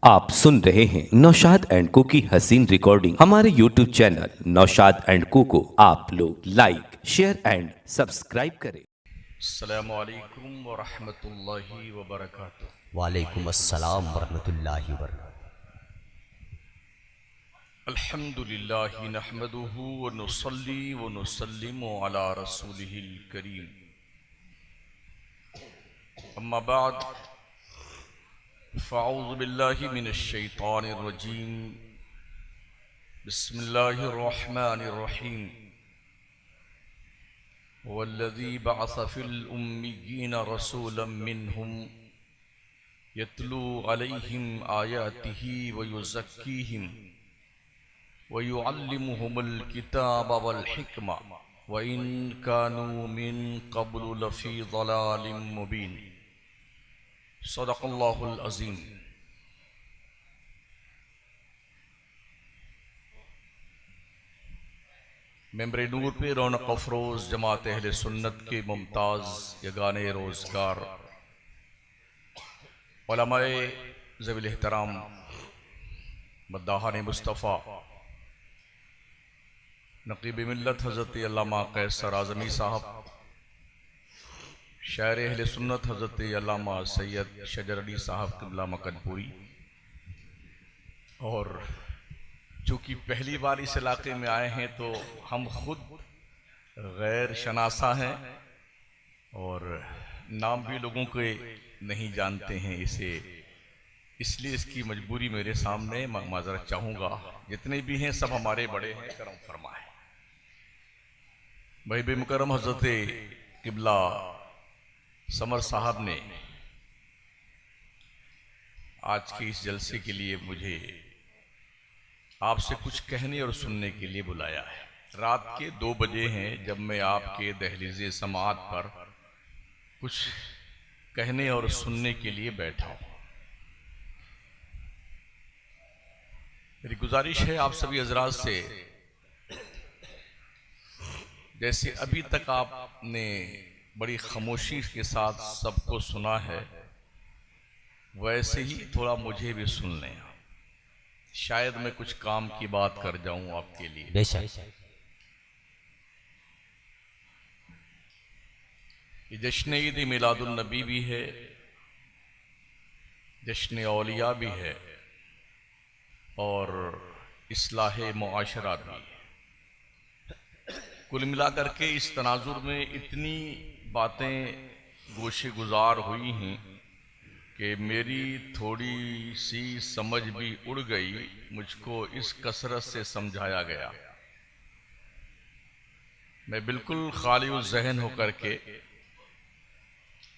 आप सुन रहे हैं नौशाद एंड को की हसीन रिकॉर्डिंग। हमारे YouTube चैनल नौशाद एंड को आप लोग लाइक, शेयर एंड सब्सक्राइब करें। अस्सलामु अलैकुम व रहमतुल्लाहि व बरकातुहू। वालेकुम अस्सलाम वरहमतुल्लाहि वबरकातुहू। अल्हम्दुलिल्लाहि नहमदुहु व नुसल्ली व नुसल्लिमु अला रसूलिहिल करीम। अम्मा बाद फ़अऊज़ु बिल्लाहि मिनश शैतानिर रजीम। बिस्मिल्लाहिर रहमानिर रहीम। वल्लज़ी बअस फ़िल उम्मिय्यीना रसूलन मिनहुम यत्लू अलैहिम आयातिही व युज़क्कीहिम व युअल्लिमुहुमुल किताब वल हिक्मा व इन कानू मिन क़ब्लु लफ़ी ज़लालिम मुबीन। सदक़ल्लाहुल अज़ीम। मेंबरे नूर पे रौनक अफरोज़ जमात अहले सुन्नत के मुमताज़ यगाने रोज़गार उलमाए ज़वील एहतराम मद्दाहान मुस्तफ़ा नक़ीब मिल्लत हज़रत अल्लामा कैसर आज़मी साहब, शायर अहले सुन्नत हज़रत अल्लामा सैयद शजर अली साहब क़िबला मकनपुरी, और चूँकि पहली बार इस इलाके में आए हैं तो हम खुद गैर शनासा हैं और नाम भी लोगों के नहीं जानते हैं इसे, इसलिए इसकी मजबूरी मेरे सामने माज़रत चाहूँगा। जितने भी हैं सब हमारे बड़े हैं, करम फरमाए। भाई बेमुकरम हज़रत क़िबला समर साहब ने आज के इस जलसे के लिए मुझे आपसे कुछ कहने और सुनने के लिए बुलाया है। रात के 2 बजे हैं जब मैं आपके दहलीज़े समाअत पर कुछ कहने और सुनने के लिए बैठा हूँ। मेरी गुजारिश है आप सभी हज़रात से, जैसे अभी तक आपने बड़ी खामोशी के साथ सबको सुना है, वैसे ही थोड़ा मुझे भी सुन लें। शायद मैं कुछ काम की बात कर जाऊं आपके लिए। बेशक ये जश्न ईद मिलादुन नबी भी है, जश्न औलिया भी है और इस्लाहे मुआशरा भी। कुल मिलाकर के इस तनाजुर में इतनी बातें गोशे गुजार हुई हैं कि मेरी थोड़ी सी समझ भी उड़ गई। मुझको इस कसरत से समझाया गया, मैं बिल्कुल खाली उस जहन होकर के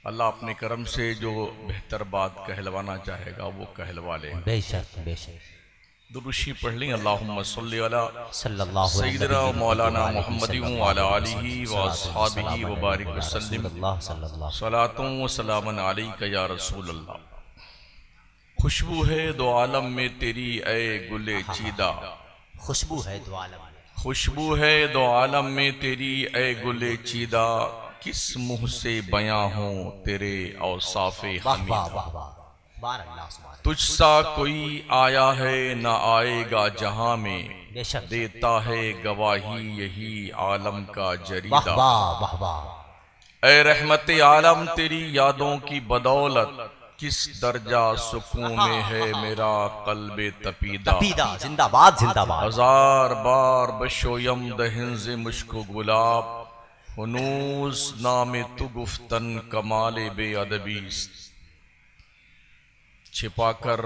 अल्लाह अपने करम से जो बेहतर बात कहलवाना चाहेगा वो कहलवा लेगा। बेशक बेशक। दुरूशी पढ़ लें। अल्लाहुम्मा सल्ली अला सल्लल्लाहु अलैहि सय्यिदना वसल्लम मौलाना मुहम्मदिन व अला आलिहि व अस्हाबिहि व बारिक वसल्लिम। सलातुन व सलामुन अलैका या रसूल अल्लाह। खुशबू है दो आलम में तेरी ए गुले चीदा, खुशबू है दो आलम में, खुशबू है दो आलम में तेरी ए गुले चीदा, किस मुँह से बयां हो तेरे औसाफे हमीदा। तुझसा कोई आया है न आएगा जहां में, देता है गवाही यही आलम का जरीदा। ऐ रहमत आलम तेरी यादों की बदौलत, किस दर्जा सुकून में है मेरा कल्बे तपीदा। जिंदाबाद जिंदाबाद। हजार बार बशोयम दहिंज़े मुश्को गुलाब, हुनूस नामे तु गुफ्तन कमाले बेअदबी। छिपाकर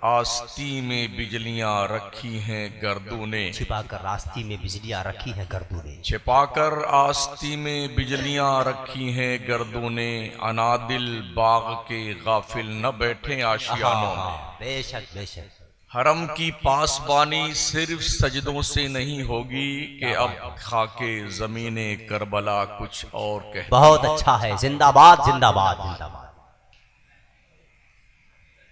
आस्ती में बिजलियां रखी हैं गर्दों ने, छिपाकर रास्ती में बिजलियां रखी हैं गर्दों ने, छिपाकर आस्ती में बिजलियां रखी हैं गर्दों ने। अनादिल बाग के गाफिल न बैठे आशियानों में। बेशक बेशक। हरम की पासबानी सिर्फ सजदों से नहीं होगी कि अब खाके ज़मीने करबला कुछ और कह। बहुत अच्छा है। जिंदाबाद जिंदाबाद जिंदाबाद।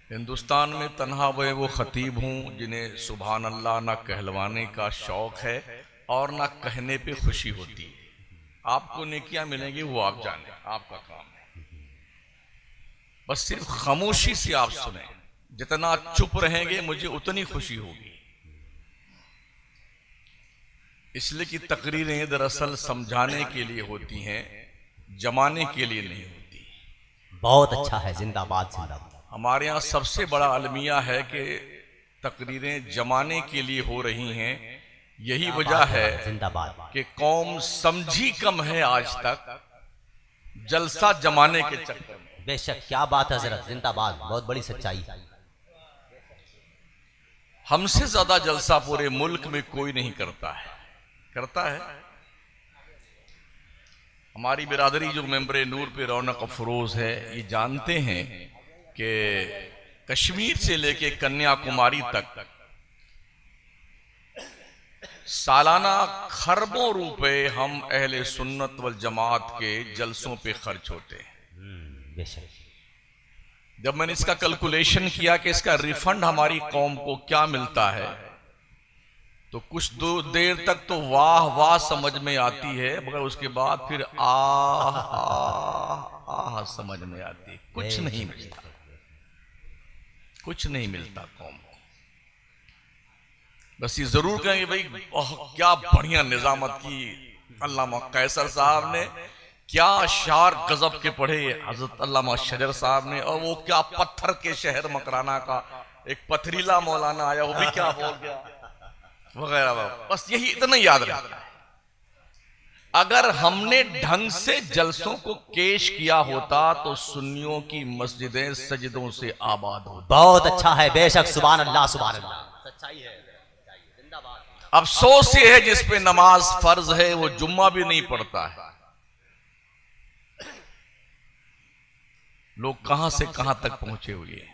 हिंदुस्तान में तन्हा वो खतीब हूँ जिन्हें सुभान अल्लाह ना कहलवाने का शौक है और ना कहने पे खुशी होती है। आपको नेकियां मिलेंगी वो आप जाने, आपका काम है। बस सिर्फ खामोशी से आप सुने, जितना चुप रहेंगे मुझे उतनी खुशी होगी। इसलिए कि तकरीरें दरअसल समझाने के लिए होती हैं, जमाने के लिए नहीं होती। बहुत अच्छा है, जिंदाबाद जिंदाबाद। हमारे यहाँ सबसे बड़ा अलमिया है कि तकरीरें जमाने के लिए हो रही हैं। यही वजह है जिंदाबाद कि कौम समझी कम है आज तक, जलसा जमाने के चक्कर में। बेशक, क्या बात है हजरत, जिंदाबाद, बहुत बड़ी सच्चाई। हमसे ज्यादा जलसा पूरे मुल्क में कोई नहीं करता है। करता है हमारी बिरादरी जो मेंबर नूर पे रौनक अफरोज है, ये जानते हैं कि कश्मीर से लेके कन्याकुमारी तक सालाना खरबों रुपए हम अहले सुन्नत वल जमात के जलसों पे खर्च होते हैं। बेशक, जब मैंने इसका कैलकुलेशन किया कि इसका रिफंड हमारी कौम को क्या मिलता है, तो कुछ देर तक तो वाह वाह समझ में आती है, मगर उसके बाद फिर आह आह समझ में आती है। कुछ नहीं मिलता, कुछ नहीं मिलता कौम को। बस ये जरूर कहेंगे भाई क्या बढ़िया निजामत की अल्लामा कैसर साहब ने, क्या शार गजब के पढ़े हजरत अल्लामा शजर साहब ने, और वो क्या पत्थर के शहर मकराना का एक पथरीला मौलाना आया, वो भी क्या बोल गया वगैरह। बस यही इतना याद रहता है। अगर हमने ढंग से जलसों को पेश किया होता तो सुन्नियों की मस्जिदें सजदों से आबाद होती। बहुत अच्छा है, बेशक, सुभान अल्लाह सुभान अल्लाह, सच्चाई है, जिंदाबाद। अफसोस ये है जिस पे नमाज फर्ज है वो जुम्मा भी नहीं पढ़ता है। लोग कहां से कहां तक पहुंचे हुए हैं।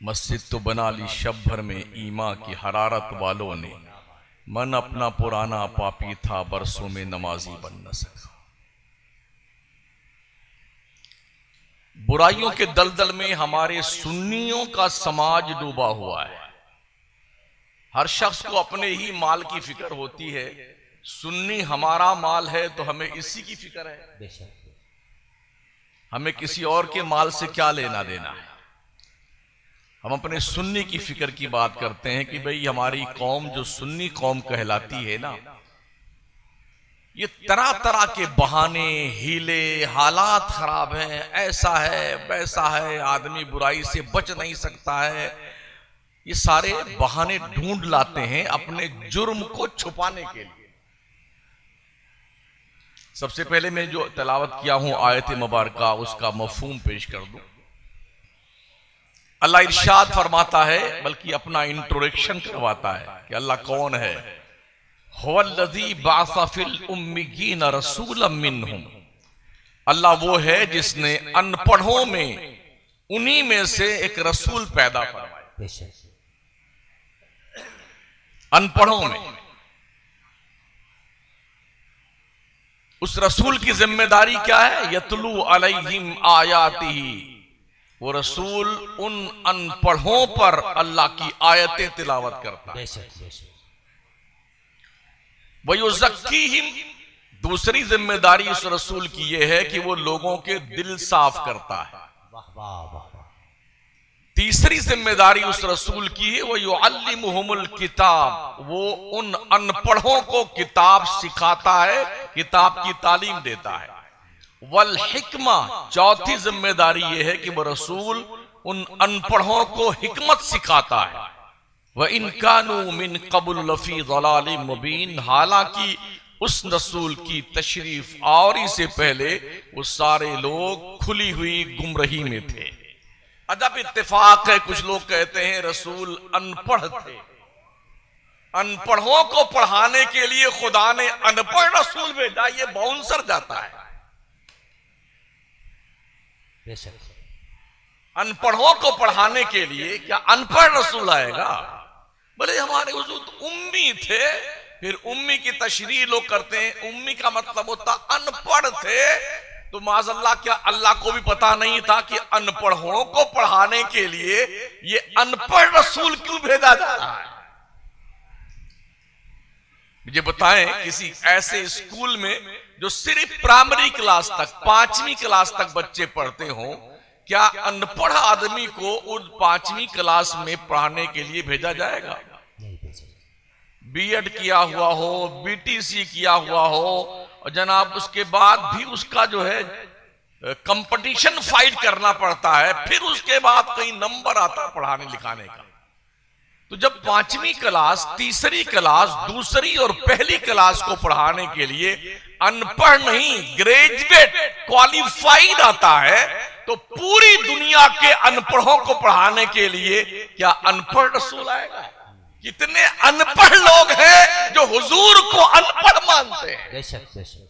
मस्जिद तो बना ली शब भर में ईमा की हरारत वालों ने, मन अपना पुराना पापी था बरसों में नमाजी बन न सका। बुराइयों के दलदल में हमारे सुन्नियों का समाज डूबा हुआ है। हर शख्स को अपने ही माल की फिक्र होती है। सुन्नी हमारा माल है तो हमें इसी की फिक्र है, बेशक, हमें किसी और के माल से क्या लेना देना है। हम अपने सुन्नी की फिक्र की बात करते हैं कि भाई हमारी कौम जो सुन्नी कौम कहलाती है ना, ये तरह तरह के बहाने, हीले, हालात खराब हैं, ऐसा है वैसा है, आदमी बुराई से बच नहीं सकता है, ये सारे बहाने ढूंढ लाते हैं अपने जुर्म को छुपाने के लिए। सबसे पहले मैं जो तिलावत किया हूं आयत मुबारका, उसका मफहूम पेश कर दूं। अल्लाह इरशाद फरमाता है, बल्कि अपना इंट्रोडक्शन करवाता है कि अल्लाह कौन है। हुवल्लज़ी बअसा फिल उम्मियीन रसूलन मिनहुम, अल्लाह वो है जिसने अनपढ़ों में उन्हीं में से एक रसूल पैदा फरमाया। बेशक, अनपढ़ों में उस रसूल की जिम्मेदारी क्या है? यतलू अलैहिम आयातिही, वो रसूल उन अनपढ़ों पर अल्लाह की आयतें तिलावत करता है। बेशक, बेशक, वयुज़क्कीहिम, दूसरी जिम्मेदारी उस रसूल की यह है कि वो लोगों के दिल साफ करता है। वाह वाह वाह वाह। तीसरी जिम्मेदारी उस रसूल की है वो युअल्लिमुहुमुल किताब, वो उन अनपढ़ों को किताब सिखाता है, किताब की तालीम देता है। वल हिकमा, चौथी जिम्मेदारी यह है कि वो रसूल उन अनपढ़ों को हिकमत सिखाता है। व इन कानू मिन क़ब्ल लफ़ी ज़लालिम मुबीन, हालांकि उस रसूल की तशरीफ आवरी से पहले वो सारे लोग खुली हुई गुमराही में थे। अदब इत्तेफाक है, कुछ लोग कहते हैं रसूल अनपढ़ थे। अनपढ़ों को पढ़ाने के लिए खुदा ने अनपढ़ रसूल भेजा, ये बाउंसर जाता है। बेशक, अनपढ़ों को पढ़ाने के लिए क्या अनपढ़ रसूल आएगा? बोले हमारे हुजूर तो उम्मी थे। फिर उम्मी की तशरीह लोग करते हैं, उम्मी का मतलब होता अनपढ़ थे। तो माज़अल्लाह, क्या अल्लाह को भी पता नहीं था कि अनपढ़ों को पढ़ाने के लिए ये अनपढ़ रसूल क्यों भेजा जा रहा है? मुझे बताएं, किसी ऐसे स्कूल में जो सिर्फ प्राइमरी क्लास तक, 5वीं क्लास तक बच्चे पढ़ते हों, क्या अनपढ़ आदमी को उस 5वीं क्लास में पढ़ाने के लिए भेजा जाएगा? बीएड किया हुआ हो, बीटीसी किया हुआ हो, और जनाब उसके बाद भी उसका जो है कंपटीशन फाइट करना पड़ता है, फिर उसके बाद कई नंबर आता पढ़ाने लिखाने का। तो जब 5वीं क्लास, तीसरी क्लास, दूसरी और पहली क्लास को पढ़ाने के लिए अनपढ़ नहीं ग्रेजुएट क्वालिफाइड आता है, तो पूरी दुनिया के अनपढ़ों को पढ़ाने के लिए क्या अनपढ़ रसूल आएगा? कितने अनपढ़ लोग हैं जो हुजूर को अनपढ़ मानते हैं। बेशक बेशक।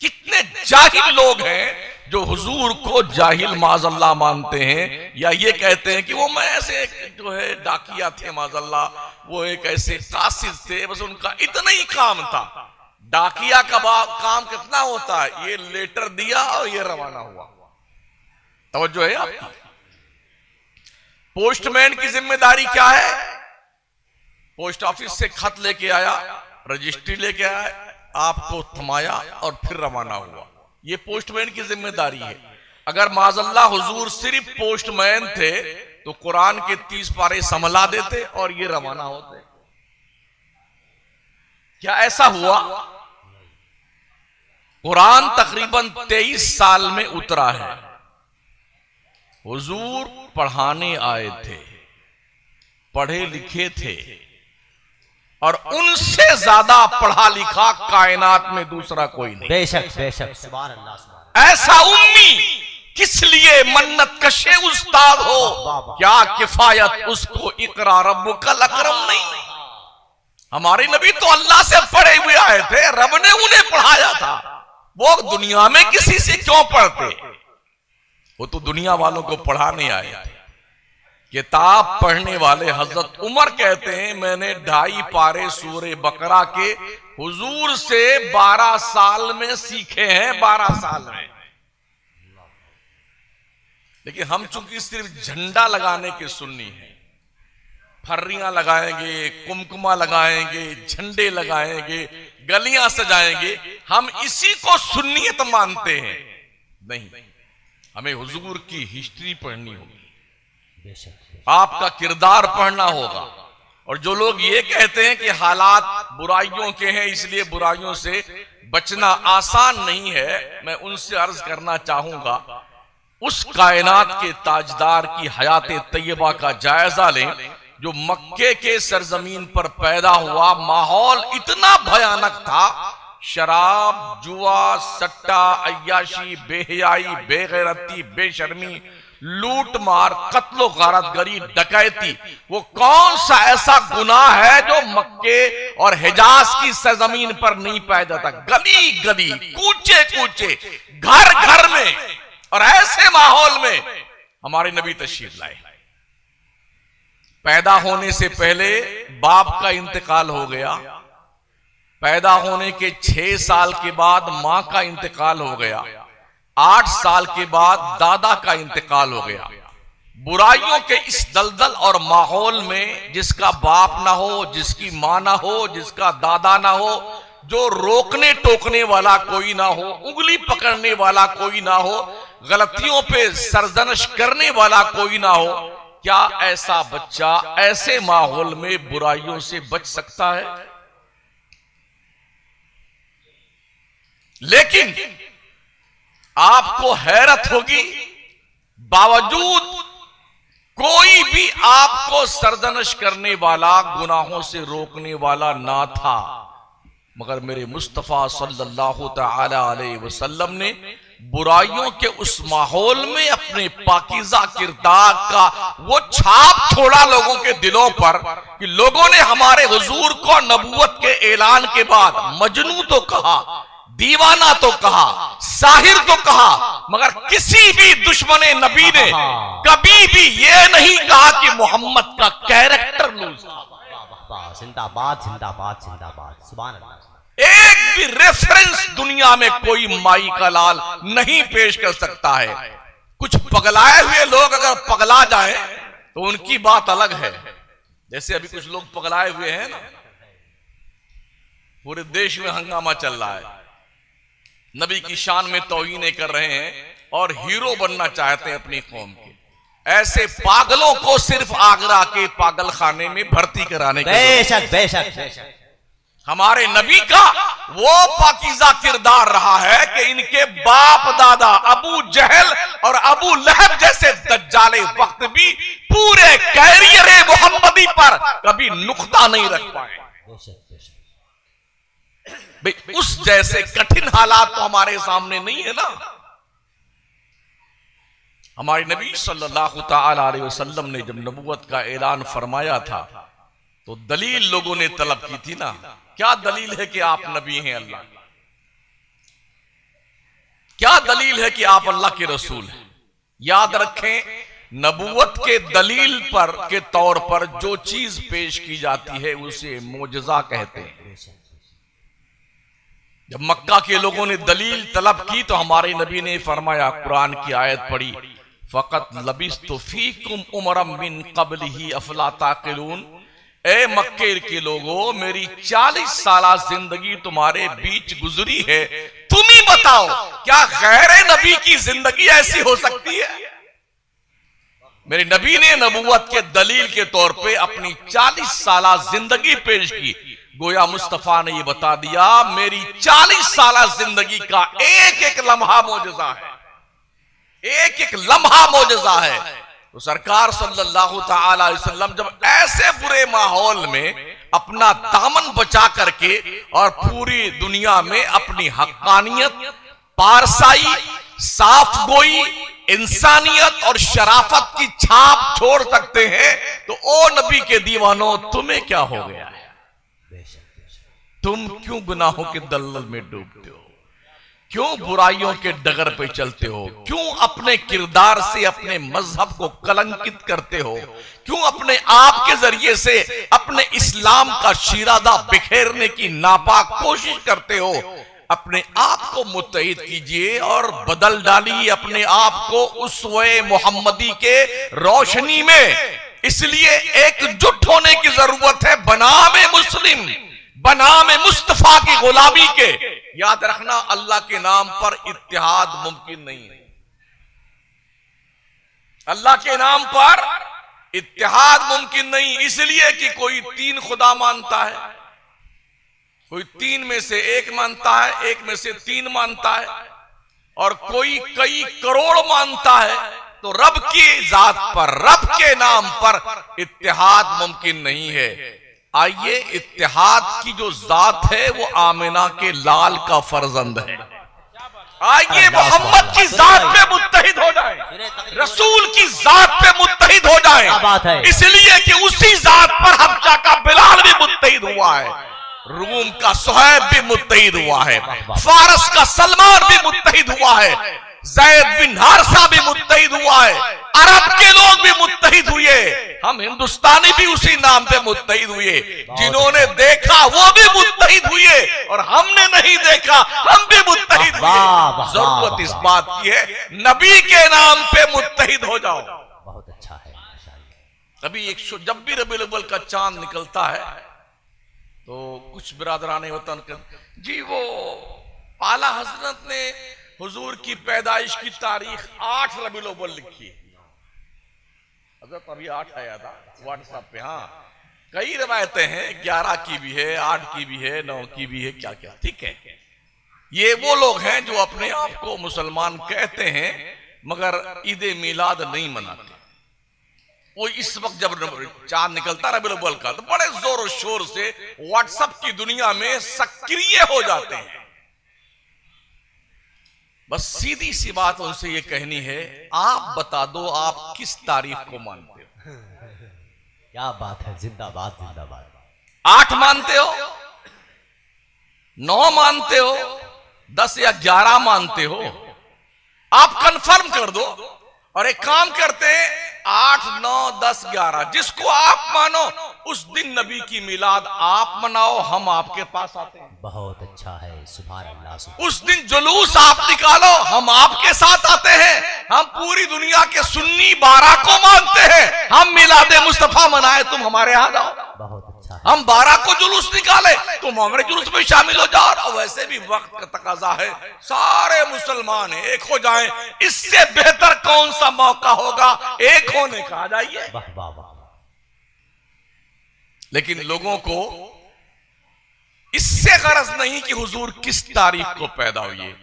कितने जाहिल लोग हैं जो हुजूर को जाहिल माजल्ला मानते हैं, या ये कहते हैं कि वो मैं ऐसे जो है डाकिया थे माजल्ला, वो एक ऐसे कासिद थे, बस उनका इतना ही काम था। डाकिया का काम कितना होता है? ये लेटर दिया और ये रवाना हुआ। तवज्जो है आपकी? पोस्टमैन की जिम्मेदारी क्या है? पोस्ट ऑफिस से खत लेके आया, रजिस्ट्री लेके आया, आपको थमाया और फिर रवाना हुआ। ये पोस्टमैन की जिम्मेदारी है। अगर माजल्ला हुजूर सिर्फ पोस्टमैन थे तो कुरान के 30 पारे संभला देते और ये रवाना होते। क्या ऐसा हुआ? कुरान तकरीबन 23 साल में उतरा है। हुजूर पढ़ाने आए थे, पढ़े लिखे थे, और उनसे ज्यादा पढ़ा लिखा कायनात में दूसरा कोई नहीं। बेशक बेशक। सुभान अल्लाह सुभान। ऐसा उम्मी किस लिए मन्नत कशे उस्ताद हो, क्या किफायत उसको इकरा रब्बुकल अकरम नहीं? हमारे नबी तो अल्लाह से पढ़े हुए आए थे, रब ने उन्हें पढ़ाया था। वो दुनिया में किसी से क्यों पढ़ते? वो तो दुनिया वालों को पढ़ाने आए थे। किताब पढ़ने वाले हजरत उमर कहते हैं, मैंने 2.5 पारे सूरे बकरा के हुजूर से 12 साल में सीखे हैं, 12 साल में। लेकिन हम चूंकि सिर्फ झंडा लगाने के सुन्नी हैं, फर्रियां लगाएंगे, कुमकुमा लगाएंगे, झंडे लगाएंगे, गलियां सजाएंगे, हम इसी को सुन्नियत मानते हैं। नहीं, हमें हुजूर की हिस्ट्री पढ़नी होगी, आपका किरदार पढ़ना होगा। और जो लोग ये कहते हैं कि हालात बुराइयों के हैं इसलिए बुराइयों से बचना आसान नहीं है, मैं उनसे अर्ज करना चाहूंगा, उस कायनात के ताजदार की हयात तैयबा का जायजा लें जो मक्के के सरजमीन पर पैदा हुआ। माहौल इतना भयानक था, शराब, जुआ, सट्टा, अय्याशी, बेहयाई, बेगैरती, बेशर्मी, लूट मार, कत्लो गारतगरी, डकैती, वो कौन सा ऐसा गुनाह है जो मक्के और हिजाज की सरजमीन पर नहीं पाया जाता? गली गली, कूचे कूचे, घर घर में, और ऐसे माहौल में हमारे नबी तशरीफ लाए। पैदा होने से पहले बाप का इंतकाल हो गया, पैदा होने के 6 साल के बाद मां का इंतकाल हो गया, 8 साल के बाद दादा का इंतकाल हो गया। बुराइयों के इस दलदल और माहौल में जिसका बाप ना हो, जिसकी मां ना हो, जिसका दादा ना हो, जो रोकने टोकने वाला कोई ना हो, उंगली पकड़ने वाला कोई ना हो, गलतियों पे सरजनश करने वाला कोई ना हो, क्या ऐसा बच्चा ऐसे माहौल में बुराइयों से बच सकता है? लेकिन आपको हैरत होगी, बावजूद कोई भी आपको सरजनश करने वाला, गुनाहों से रोकने वाला ना था, मगर मेरे मुस्तफा सल्लल्लाहु तआला अलैहि वसल्लम ने बुराइयों के उस माहौल में अपने पाकीज़ा किरदार का वो छाप छोड़ा लोगों के दिलों पर कि लोगों ने हमारे हुजूर को नबूवत के ऐलान के बाद मजनू तो कहा, दीवाना तो कहा, साहिर तो कहा, मगर किसी भी दुश्मने नबी ने कभी भी ये नहीं कहा कि मोहम्मद का कैरेक्टर लूज। जिंदाबाद जिंदाबाद जिंदाबाद। सुभान अल्लाह। एक भी रेफरेंस दुनिया में कोई माई का लाल नहीं पेश कर सकता है। कुछ पगलाए हुए लोग अगर पगला जाएं तो उनकी बात अलग है, जैसे अभी कुछ लोग पगलाए हुए हैं ना, पूरे देश में हंगामा चल रहा है, नबी की शान में तौहीनें कर रहे हैं, और हीरो बनना चाहते हैं अपनी कौम के। ऐसे पागलों को सिर्फ आगरा के पागल खाने में भर्ती कराने के बेशक बेशक बेशक हमारे नबी का वो पाकीज़ा किरदार रहा है कि इनके बाप दादा अबू जहल और अबू लहब जैसे दज्जाले वक्त भी पूरे कैरियर मोहम्मदी पर कभी नुक्ता नहीं रख पाए। भाई उस जैसे कठिन हालात तो हमारे सामने नहीं है ना। हमारे नबी सल्लल्लाहु तआला अलैहि वसल्लम ने जब नबूवत का ऐलान फरमाया था तो दलील लोगों ने तलब की थी ना। क्या दलील है कि आप नबी हैं अल्लाह? क्या दलील है कि आप अल्लाह के रसूल हैं? याद रखें, नबूवत के दलील पर के तौर पर जो चीज पेश की जाती है उसे मोजज़ा कहते हैं। जब मक्का के लोगों ने दलील तलब की तो हमारे नबी ने फरमाया, कुरान की आयत पढ़ी, फ़क़त लबिस्तु फ़ीकुम उमरम मिन क़ब्लिही अफ़ला ताक़िलून। ए मक्के के लोगों, मेरी 40 साल जिंदगी तुम्हारे बीच गुजरी है, तुम ही बताओ क्या गैर नबी की जिंदगी ऐसी हो सकती है? मेरे नबी ने नबूवत के दलील के तौर पे अपनी 40 साल जिंदगी पेश की। गोया मुस्तफा ने ये बता दिया, मेरी 40 साल जिंदगी का एक एक लम्हा मोजज़ा है, एक एक लम्हा मोजज़ा है। तो सरकार सल्लल्लाहु तआला अलैहि वसल्लम जब ऐसे बुरे माहौल में अपना दामन बचा करके और पूरी दुनिया में अपनी हक्कानियत, पारसाई, साफ गोई, इंसानियत और शराफत की छाप छोड़ सकते हैं, तो ओ नबी के दीवानों, तुम्हें क्या हो गया है? तुम क्यों गुनाहों के दलदल में डूबते हो? क्यों बुराइयों के डगर पे चलते हो? क्यों अपने किरदार से अपने मजहब को कलंकित करते हो? क्यों अपने आप के जरिए से अपने इस्लाम का शिरादा बिखेरने की नापाक कोशिश करते हो? अपने आप को मुत्तहिद कीजिए और बदल डालिए अपने आप को उसवे मोहम्मदी के रोशनी में। इसलिए एकजुट होने की जरूरत है बनामे मुस्लिम, बनामे मुस्तफा की गुलामी के। याद रखना, अल्लाह के नाम पर इत्तेहाद मुमकिन नहीं है। अल्लाह के नाम पर इत्तेहाद मुमकिन नहीं, इसलिए कि कोई 3 खुदा मानता है, कोई 3 में से 1 मानता है, 1 में से 3 मानता है, और कोई कई करोड़ मानता है। तो रब की जात पर, रब के नाम पर इत्तेहाद मुमकिन नहीं है। आइए, इत्तेहाद की जो जात है वो आमिना के लाल का फर्जंद है। आइए मोहम्मद की जात पे मुत्तहिद हो जाए, रसूल की जात पे मुत्तहिद हो जाए। इसलिए कि उसी जात पर हबशा का बिलाल भी मुत्तहिद हुआ है, रूम का सुहैब भी मुत्तहिद हुआ है, फारस का सलमान भी मुत्तहिद हुआ है, ज़ैद बिन हारिसा भी मुत्तहिद हुआ है, अरब के लोग भी मुत्तहिद हुए, हम हिंदुस्तानी भी उसी नाम पे मुत्तहिद हुए। जिन्होंने देखा वो भी मुत्तहिद हुए और हमने नहीं देखा हम भी मुत्तहिद हुए। जरूरत इस बात की है, नबी के नाम पे मुत्तहिद हो जाओ। बहुत अच्छा है। अभी जब भी रबीउल अव्वल का चांद निकलता है तो कुछ बिरादराने वतन जी वो आला हजरत ने हुजूर की पैदाइश की तारीख 8 रबीउल अव्वल लिखी है। हजरत अभी 8 आया था व्हाट्सएप पे। हाँ, कई रवायतें हैं, 11 की भी है, 8 की भी है, 9 की भी है, क्या क्या। ठीक है, ये वो लोग हैं जो अपने आप को मुसलमान कहते हैं मगर ईद मिलाद नहीं मनाते। वो इस वक्त जब चांद निकलता रबीउल अव्वल का तो बड़े जोर और शोर से व्हाट्सएप की दुनिया में सक्रिय हो जाते हैं। बस सीधी सी बात उनसे ये कहनी है, आप बता दो आप किस तारीख को मानते हो? क्या बात है, जिंदाबाद जिंदाबाद। 8 मानते हो, 9 मानते हो, 10 या 11 मानते हो? आप कंफर्म कर दो और एक काम करते हैं, 8, 9, 10, 11 जिसको आप मानो उस दिन नबी की मिलाद आप मनाओ, हम आपके पास आते हैं। बहुत अच्छा है, सुभान अल्लाह। उस दिन जुलूस आप निकालो, हम आपके साथ आते हैं। हम पूरी दुनिया के सुन्नी 12 को मानते हैं, हम मिलादे मुस्तफा मनाए, तुम हमारे यहाँ आओ। बहुत अच्छा है। हम 12 को जुलूस निकाले, तुम हमारे जुलूस में शामिल हो जाओ। और वैसे भी वक्त का तकाजा है, सारे मुसलमान एक हो जाएं, इससे बेहतर कौन सा मौका होगा एक होने का। आ जाइए। लेकिन लोगों को इससे गरज नहीं कि हुजूर किस तारीख को पैदा हुए,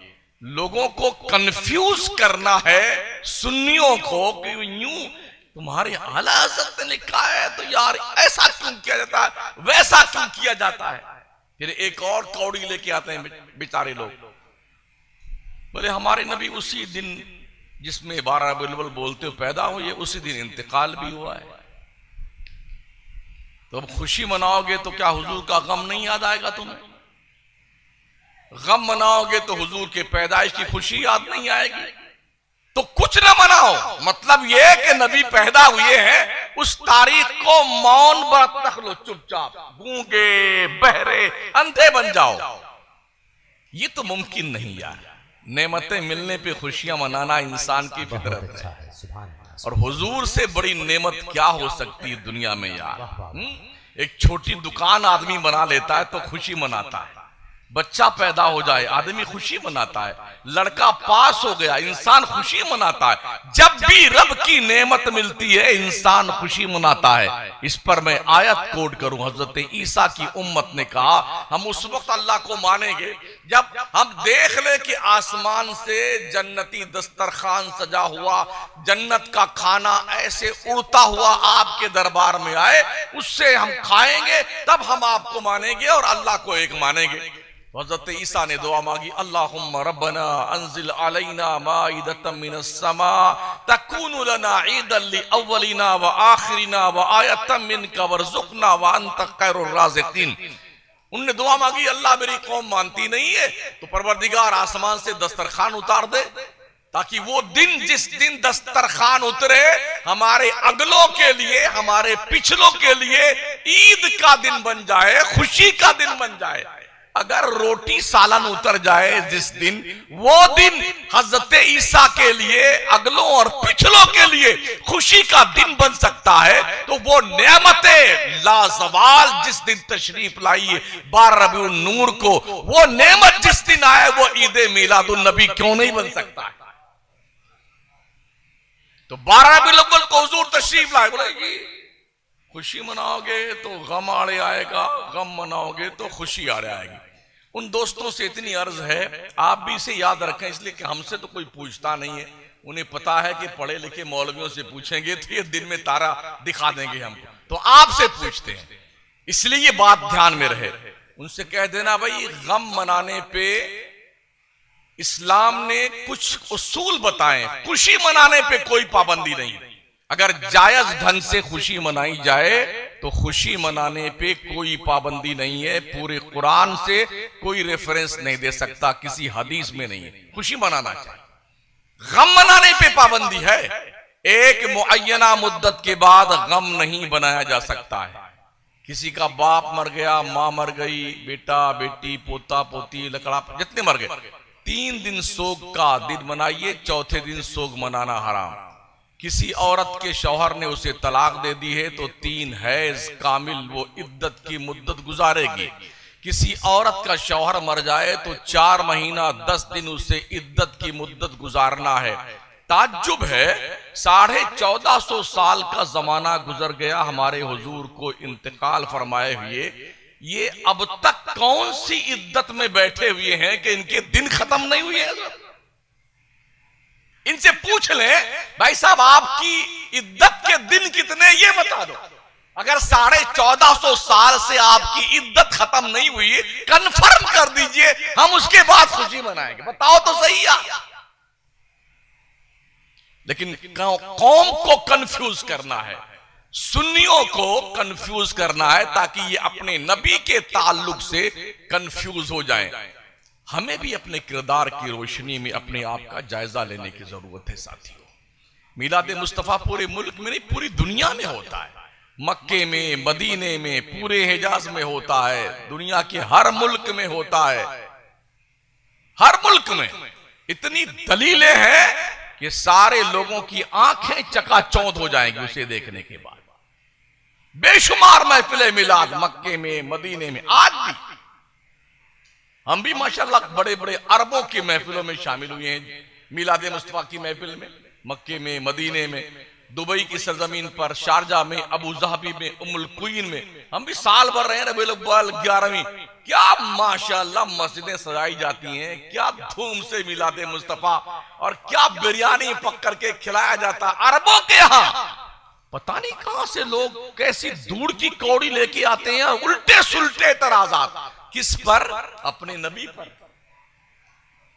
लोगों को कंफ्यूज करना है सुन्नियों को कि यूं तुम्हारे आला हज़रत ने लिखा है तो यार ऐसा क्यों किया जाता है, वैसा क्यों किया जाता है। फिर एक और कौड़ी लेके आते हैं बेचारे लोग, बोले हमारे नबी उसी दिन जिसमें 12 रबीउल अव्वल बोलते हो पैदा हुए, उसी दिन इंतकाल भी हुआ है। तो अब खुशी मनाओगे तो क्या हुजूर का गम नहीं याद आएगा तुम्हें? गम मनाओगे तो हुजूर के पैदाइश की खुशी याद नहीं आएगी। तो कुछ न मनाओ, मतलब यह कि नबी पैदा हुए हैं उस तारीख को मौन व्रत रख लो, चुपचाप गूंगे बहरे अंधे बन जाओ। ये तो मुमकिन नहीं यार। नेमतें मिलने पे खुशियां मनाना इंसान की फितरत है, और हुजूर से बड़ी नेमत क्या हो सकती है दुनिया में यार। एक छोटी दुकान आदमी बना लेता है तो खुशी मनाता है, बच्चा पैदा हो जाए आदमी खुशी मनाता है, लड़का पास हो गया इंसान खुशी मनाता है। जब भी रब की नेमत मिलती है इंसान खुशी मनाता है। इस पर मैं आयत कोड करूं, हजरत ईसा की उम्मत ने कहा हम उस वक्त अल्लाह को मानेंगे जब हम देख ले कि आसमान से जन्नती दस्तरखान सजा हुआ, जन्नत का खाना ऐसे उड़ता हुआ आपके दरबार में आए, उससे हम खाएंगे, तब हम आपको मानेंगे और अल्लाह को एक मानेंगे। हज़रत ईसा ने दुआ मांगी, अल्लाहुम्मा रब्बना अंजिल अलैना माइदतम मिनस समा तकूनु लना ईदन लिअव्वलिना व आखिरिना व आयतम मिनका वरज़ुक़ना व अंत खैरुर राज़िक़ीन। उनने दुआ मांगी अल्लाह मेरी कौम मानती नहीं है तो परवरदिगार आसमान से दस्तरखान उतार दे, ताकि वो दिन जिस दिन दस्तरखान उतरे हमारे अगलों के लिए हमारे पिछलों के लिए ईद का दिन बन जाए, खुशी का दिन बन जाए। अगर रोटी सालन उतर जाए जिस दिन, वो दिन हजरत ईसा के लिए अगलों और पिछलों के लिए खुशी का दिन बन सकता है, तो वो नेमतें लाजवाल जिस दिन तशरीफ लाई है 12 रबीउल नूर को, वो नेमत जिस दिन आए वो ईद मिलादुन नबी क्यों नहीं बन सकता है। तो 12 रबीउल अव्वल को हुजूर तशरीफ लाए, बोलेगी खुशी मनाओगे तो गम आड़े आएगा, गम मनाओगे तो खुशी आड़े आएगी। उन दोस्तों से इतनी अर्ज है आप भी इसे याद रखें, इसलिए कि हमसे तो कोई पूछता नहीं है, उन्हें पता है कि पढ़े लिखे मौलवियों से पूछेंगे तो ये दिन में तारा दिखा देंगे हमको, तो आपसे पूछते हैं, इसलिए ये बात ध्यान में रहे। उनसे कह देना भाई गम मनाने पे इस्लाम ने कुछ उसूल बताए, खुशी मनाने पे कोई पाबंदी नहीं। अगर जायज ढंग से खुशी मनाई जाए तो खुशी मनाने पे कोई पाबंदी नहीं है। पूरे कुरान से कोई रेफरेंस नहीं दे सकता, किसी हदीस में नहीं है, खुशी मनाना चाहिए। गम मनाने पे पाबंदी है, एक मुअय्यना मुद्दत के बाद गम नहीं बनाया जा सकता है। किसी का बाप मर गया, मां मर गई, बेटा बेटी पोता पोती लकड़ा जितने मर गए, 3 दिन सोग का दिन मनाइए, चौथे दिन सोग मनाना हराम। किसी औरत के शौहर ने उसे तलाक दे दी है तो 3 हैज कामिल वो इद्दत की मुद्दत गुजारेगी। किसी औरत का शौहर मर जाए तो 4 महीना 10 दिन उसे इद्दत की मुद्दत गुजारना है। ताज्जुब है 1450 साल का जमाना गुजर गया हमारे हुजूर को इंतकाल फरमाए हुए, ये अब तक कौन सी इद्दत में बैठे हुए हैं कि इनके दिन खत्म नहीं हुए हैं। इनसे पूछ ले भाई साहब आपकी इद्दत के दिन कितने, ये बता दो। अगर 1450 साल से आपकी इद्दत खत्म नहीं हुई, कंफर्म कर दीजिए, हम उसके बाद खुशी मनाएंगे। बताओ तो सही है। लेकिन कौम को कंफ्यूज करना है, सुन्नियों को कंफ्यूज करना है, ताकि ये अपने नबी के ताल्लुक से कंफ्यूज हो जाएं। हमें भी अपने किरदार की रोशनी में अपने आप का जायजा लेने की जरूरत है साथियों। मिलाद मुस्तफा पूरे मुल्क में नहीं, पूरी दुनिया में होता है। मक्के में, मदीने में, पूरे हिजाज में होता है, दुनिया के हर मुल्क में होता है। हर मुल्क में इतनी दलीलें हैं कि सारे लोगों की आंखें चकाचौंध हो जाएंगी उसे देखने के बाद। बेशुमार महफिल मिलाद मक्के में, मदीने में, आज भी हम भी माशाल्लाह बड़े बड़े अरबों की महफिलों में शामिल हुए हैं। मिलाद मुस्तफा की महफिल में मक्के में, मदीने में, दुबई की सरजमीन पर, शारजा में, अबू धाबी में, उम्मुल कुइन में हम भी साल भर रहे हैं। रबीउल अव्वल 11वीं क्या माशाल्लाह मस्जिदें सजाई जाती हैं, क्या धूम से मिलाद मुस्तफा और क्या बिरयानी पक करके खिलाया जाता अरबों के यहाँ। पता नहीं कहां से लोग कैसी दूर की कौड़ी लेके आते हैं, उल्टे सुलटे तराजात। किस पर? अपने नबी पर,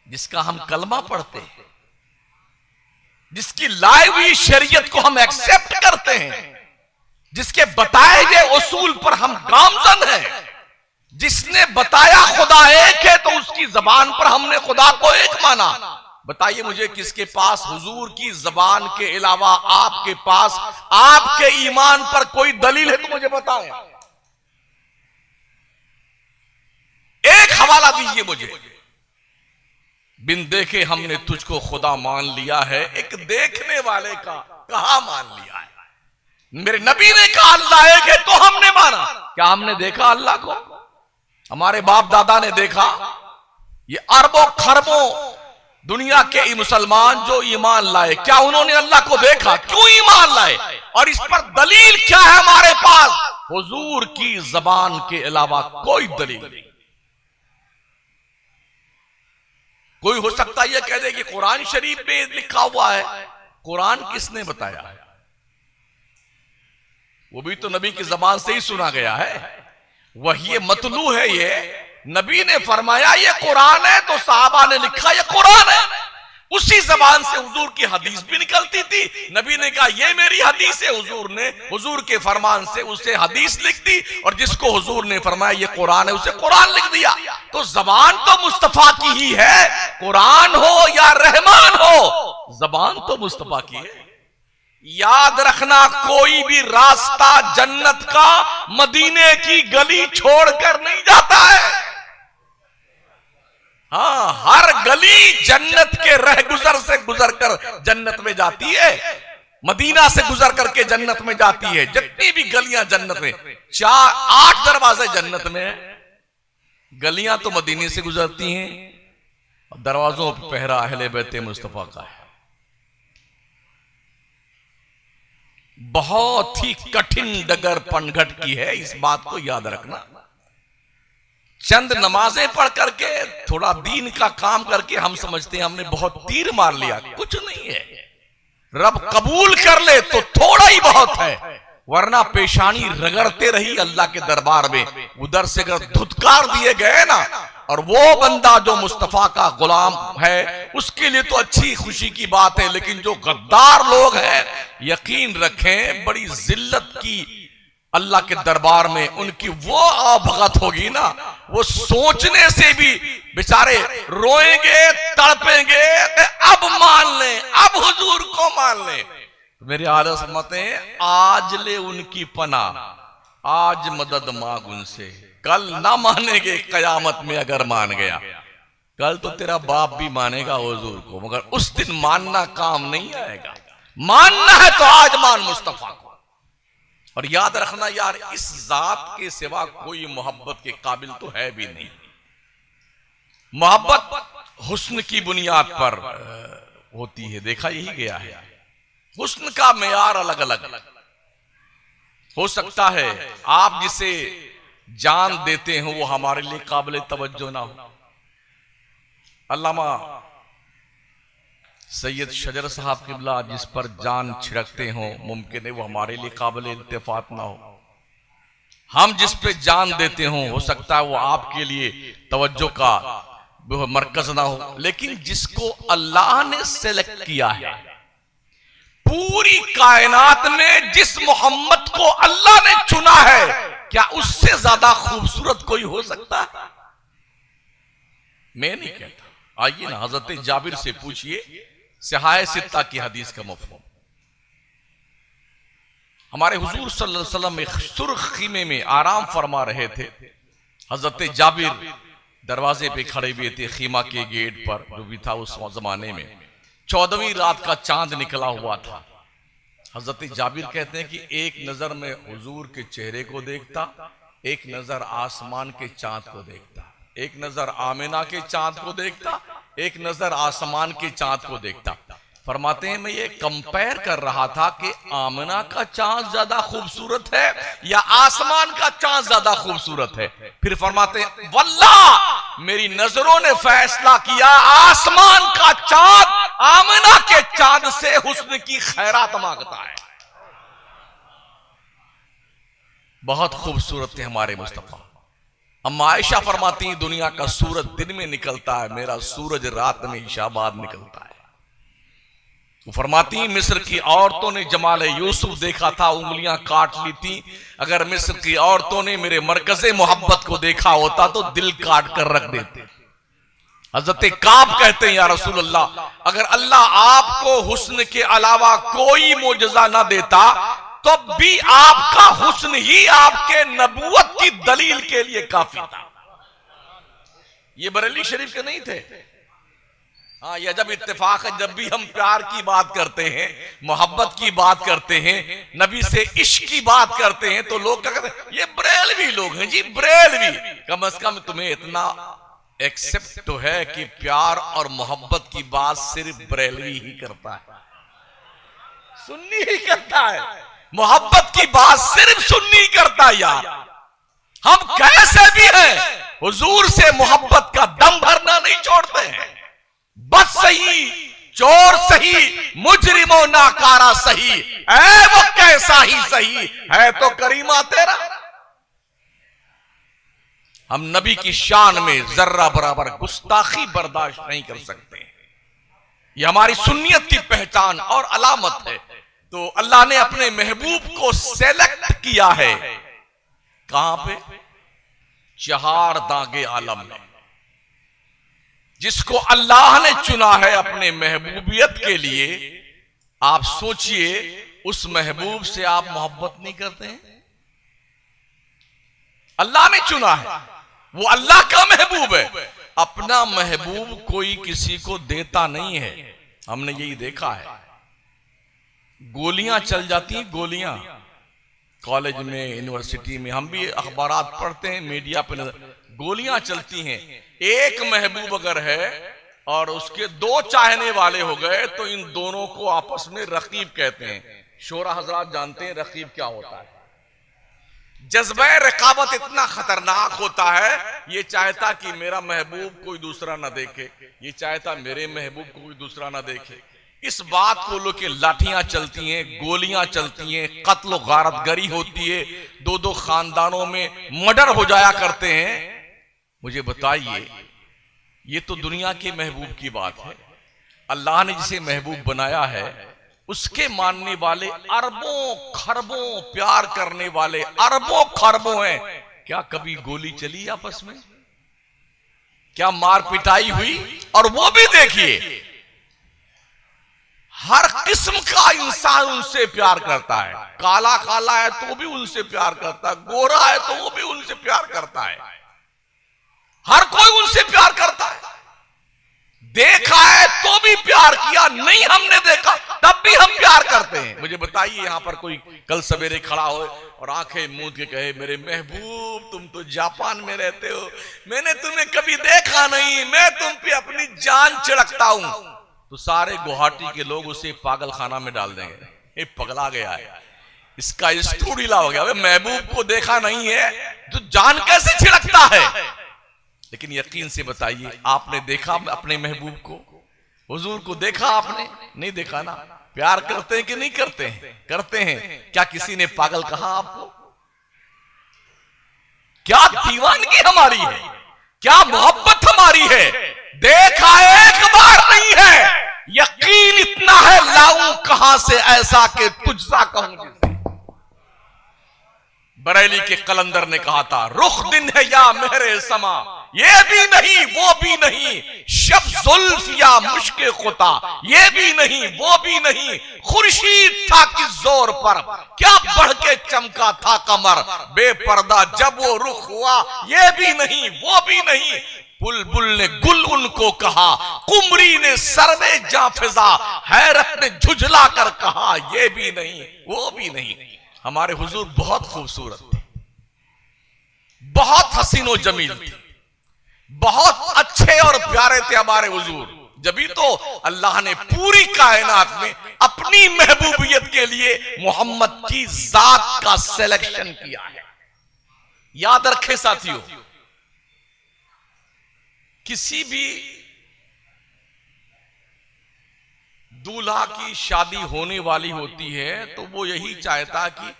जिसका हम कलमा पढ़ते हैं, जिसकी लाई हुई शरीयत को हम एक्सेप्ट करते हैं, जिसके बताए गए उसूल पर हम गामजन हैं, जिसने बताया खुदा एक है तो उसकी जबान पर हमने खुदा को एक माना। बताइए मुझे किसके पास हुजूर की जबान के अलावा आपके पास आपके ईमान पर कोई दलील है तो मुझे बताएं। एक हवाला दीजिए मुझे। बिन देखे हमने तुझको खुदा मान लिया है, एक देखने वाले का कहा मान लिया है। मेरे नबी ने कहा अल्लाह एक है तो हमने माना। क्या हमने देखा अल्लाह को? हमारे बाप दादा ने देखा? ये अरबों खरबों दुनिया के मुसलमान जो ईमान लाए, क्या उन्होंने अल्लाह को देखा? क्यों ईमान लाए? और इस पर दलील क्या है हमारे पास? हुजूर की जबान के अलावा कोई दलील नहीं। कोई हो सकता है यह कह दे कि कुरान शरीफ में लिखा हुआ है। कुरान किसने बताया? वो भी तो नबी की जबान से ही सुना गया है। वही मतलू है ये। नबी ने फरमाया ये कुरान है तो साहबा ने लिखा ये कुरान है। उसी जबान से हुजूर की हदीस भी निकलती थी। नबी ने कहा ये मेरी हदीस है, हुजूर ने हुजूर के फरमान से उसे हदीस लिख दी, और जिसको हुजूर ने फरमाया ये कुरान है उसे कुरान लिख दिया। तो जबान तो मुस्तफा की ही है, कुरान हो या रहमान हो, जबान तो मुस्तफा की है। याद रखना कोई भी रास्ता जन्नत का मदीने की गली छोड़कर नहीं जाता है। हाँ, हर गली जन्नत के रह गुजर से गुजर कर जन्नत में जाती है, मदीना से गुजर करके जन्नत में जाती है। जितनी भी गलियां जन्नत में, 8 दरवाजे जन्नत में, गलियां तो मदीने से गुजरती हैं, दरवाजों पर पहरा अहले बैते मुस्तफा का है। बहुत ही कठिन डगर पनघट की है, इस बात को याद रखना। चंद नमाजें पढ़ करके, थोड़ा दीन का काम करके हम समझते हैं हमने बहुत तीर मार लिया। कुछ नहीं है। रब कबूल कर ले तो थोड़ा ही बहुत है, वरना पेशानी रगड़ते रही अल्लाह के दरबार में। उधर से अगर धुतकार दिए गए ना, और वो बंदा जो मुस्तफा का गुलाम है उसके लिए तो अच्छी खुशी की बात है, लेकिन जो गद्दार लोग हैं यकीन रखें बड़ी जिल्लत की अल्लाह के दरबार में उनकी वो आवभगत होगी ना, वो सोचने से भी बेचारे रोएंगे, तड़पेंगे, अब मान लें, अब हुजूर को मान लें। मेरे आलस मतें आज ले उनकी पना, आज मदद मांग उनसे, कल ना मानेंगे कयामत में अगर मान गया। कल तो तेरा बाप भी मानेगा हुजूर को, मगर उस दिन मानना काम नहीं आएगा। मानना है तो आज मान मुस्तफा को। और याद रखना यार, इस जात के सिवा कोई मोहब्बत के काबिल तो है भी नहीं। मोहब्बत हुस्न की बुनियाद पर होती है, देखा यही गया है। हुस्न का मेयार अलग अलग हो सकता है। आप जिसे जान देते हैं वो हमारे लिए काबिल तवज्जो ना हो। अल्लामा सैयद शजर साहब किबला जिस पर जान छिड़कते हो, मुमकिन है वो हमारे लिए काबिल इल्तिफात ना हो। हम जिस पे जान देते हो सकता है वो आपके लिए तवज्जो का मरकज ना हो। लेकिन जिसको अल्लाह ने सेलेक्ट किया है, पूरी कायनात में जिस मोहम्मद को अल्लाह ने चुना है, क्या उससे ज्यादा खूबसूरत कोई हो सकता है? मैं नहीं कहता। आइए ना हजरत जाबिर से पूछिए सिहाए सित्ता की हदीस का मफहूम। हमारे हुजूर सल्लल्लाहु अलैहि वसल्लम एक सुर्ख खीमे में आराम फरमा रहे थे। हजरत जाबिर दरवाजे पे खड़े हुए थे, खीमा के गेट पर जो भी था उस जमाने में। 14वीं रात का चांद निकला हुआ था। हजरत जाबिर कहते हैं कि एक नजर में हुजूर के चेहरे को देखता, एक नजर आसमान के चांद को देखता, एक नजर आमिना के चांद को देखता, एक नजर आसमान के चांद को देखता। फरमाते हैं मैं ये कंपेयर कर रहा था कि आमिना का चांद ज्यादा खूबसूरत है या आसमान का चांद ज्यादा खूबसूरत है। फिर फरमाते हैं वल्लाह मेरी नजरों ने फैसला किया आसमान का चांद आमिना के चांद से हुस्न की खैरात मांगता है। बहुत खूबसूरत है हमारे मुस्तफा। अम्मा आयशा फरमाती हैं दुनिया का सूरज दिन में निकलता है, मेरा सूरज रात में इशाबाद निकलता है। वो फरमाती हैं मिस्र की औरतों ने जमाल यूसुफ देखा था, उंगलियां काट ली थी। अगर मिस्र की औरतों ने मेरे मरकज़े मोहब्बत को देखा होता तो दिल काट कर रख देते। हजरत काब कहते हैं या रसूल अल्लाह, अगर अल्लाह आपको हुस्न के अलावा कोई मोजज़ा ना देता तो भी आपका हुस्न ही आपके नबूवत की दलील के लिए काफी था। ये बरेली शरीफ के नहीं थे। हाँ, यह जब इत्तेफाक है, जब भी हम प्यार की बात करते हैं, मोहब्बत की बात करते हैं, नबी से इश्क की बात करते हैं, तो लोग क्या कहते हैं ये बरेलवी लोग हैं जी, बरेलवी। कम से कम तुम्हें इतना एक्सेप्ट तो है कि प्यार और मोहब्बत की बात सिर्फ बरेलवी ही करता है, सुन्नी ही करता है। मोहब्बत की बात सिर्फ सुन्नी करता है। यार हम कैसे भी हैं, हुजूर से मोहब्बत का दम भरना नहीं छोड़ते हैं। बस सही, चोर सही, मुजरिमो नाकारा सही, ऐ वो कैसा ही सही है तो करीमा तेरा। हम नबी की शान में जर्रा बराबर गुस्ताखी बर्दाश्त नहीं कर सकते। यह हमारी सुन्नियत की पहचान और अलामत है। तो अल्लाह ने अपने महबूब को सेलेक्ट किया है कहां पे? चार दागे आलम में। जिसको अल्लाह ने चुना है अपने महबूबियत के लिए, आप सोचिए उस महबूब से आप मोहब्बत नहीं करते हैं? अल्लाह ने चुना है, वो अल्लाह का महबूब है। अपना महबूब कोई किसी को देता नहीं है। हमने यही देखा है, गोलियां चल जाती हैं, गोलियां कॉलेज में, यूनिवर्सिटी में, हम भी अखबारात पढ़ते हैं, मीडिया पे गोलियां चलती हैं। एक महबूब अगर है और उसके दो चाहने वाले हो गए तो इन दोनों को आपस में रकीब कहते हैं। शोरा हजरात जानते हैं रकीब क्या होता है। जज्बा रकाबत इतना खतरनाक होता है, ये चाहता कि मेरा महबूब कोई दूसरा ना देखे, ये चाहता मेरे महबूब को कोई दूसरा ना देखे। इस बात को लेकर लाठियां चलती हैं, गोलियां चलती हैं, कत्ल गारतगरी होती है, दो दो खानदानों में मर्डर हो जाया करते हैं। मुझे बताइए, ये तो दुनिया के महबूब की बात है। अल्लाह ने जिसे महबूब बनाया है उसके मानने वाले अरबों खरबों, प्यार करने वाले अरबों खरबों हैं। क्या कभी गोली चली आपस में? क्या मार पिटाई हुई? और वो भी देखिए, हर किस्म का इंसान उनसे प्यार करता है। काला काला है तो भी उनसे प्यार करता है, गोरा है तो वो भी उनसे प्यार करता है। हर कोई उनसे प्यार करता है। देखा है तो भी प्यार किया, नहीं हमने देखा तब भी हम प्यार करते हैं। मुझे बताइए, यहां पर कोई कल सवेरे खड़ा हो और आंखें मूंद के कहे मेरे महबूब तुम तो जापान में रहते हो, मैंने तुम्हें कभी देखा नहीं, मैं तुम पे अपनी जान छिड़कता हूं, तो सारे गुवाहाटी के लोग उसे पागल खाना में डाल देंगे। ये पगला गया है, इसका स्टूडिला हो गया। महबूब को देखा नहीं है तो जान कैसे छिड़कता है? लेकिन यकीन से बताइए, आपने देखा अपने महबूब को? हुजूर को देखा आपने? नहीं देखा ना। प्यार करते हैं कि नहीं करते हैं? करते हैं। क्या किसी ने पागल कहा आपको? क्या दीवानगी हमारी है, क्या मोहब्बत हमारी है। देखा एक बार नहीं है, यकीन इतना है लाऊं कहां से ऐसा कि तुझसा कहूं। बरेली के कलंदर ने कहा था, रुख दिन है या मेरे समा, ये भी नहीं वो भी नहीं, शब जुल्फ या मुश्के खुता, ये भी नहीं वो भी नहीं, खुर्शीद था किस जोर पर, क्या बढ़ के चमका था कमर, बेपर्दा जब वो रुख हुआ, ये भी नहीं वो भी नहीं, बुलबुल ने गुल उनको कहा, कुमरी ने सरवे जा फिजा, हैरत ने झुझला कर कहा ये भी नहीं वो भी नहीं। हमारे हुजूर बहुत खूबसूरत थे, बहुत हसीनो जमील थे, बहुत अच्छे और प्यारे थे हमारे हुजूर। जभी तो अल्लाह ने पूरी कायनात में अपनी महबूबियत के लिए मोहम्मद की जात का सिलेक्शन किया है। याद रखे साथियों, किसी भी दूल्हा की शादी होने वाली होती है तो वो यही चाहता कि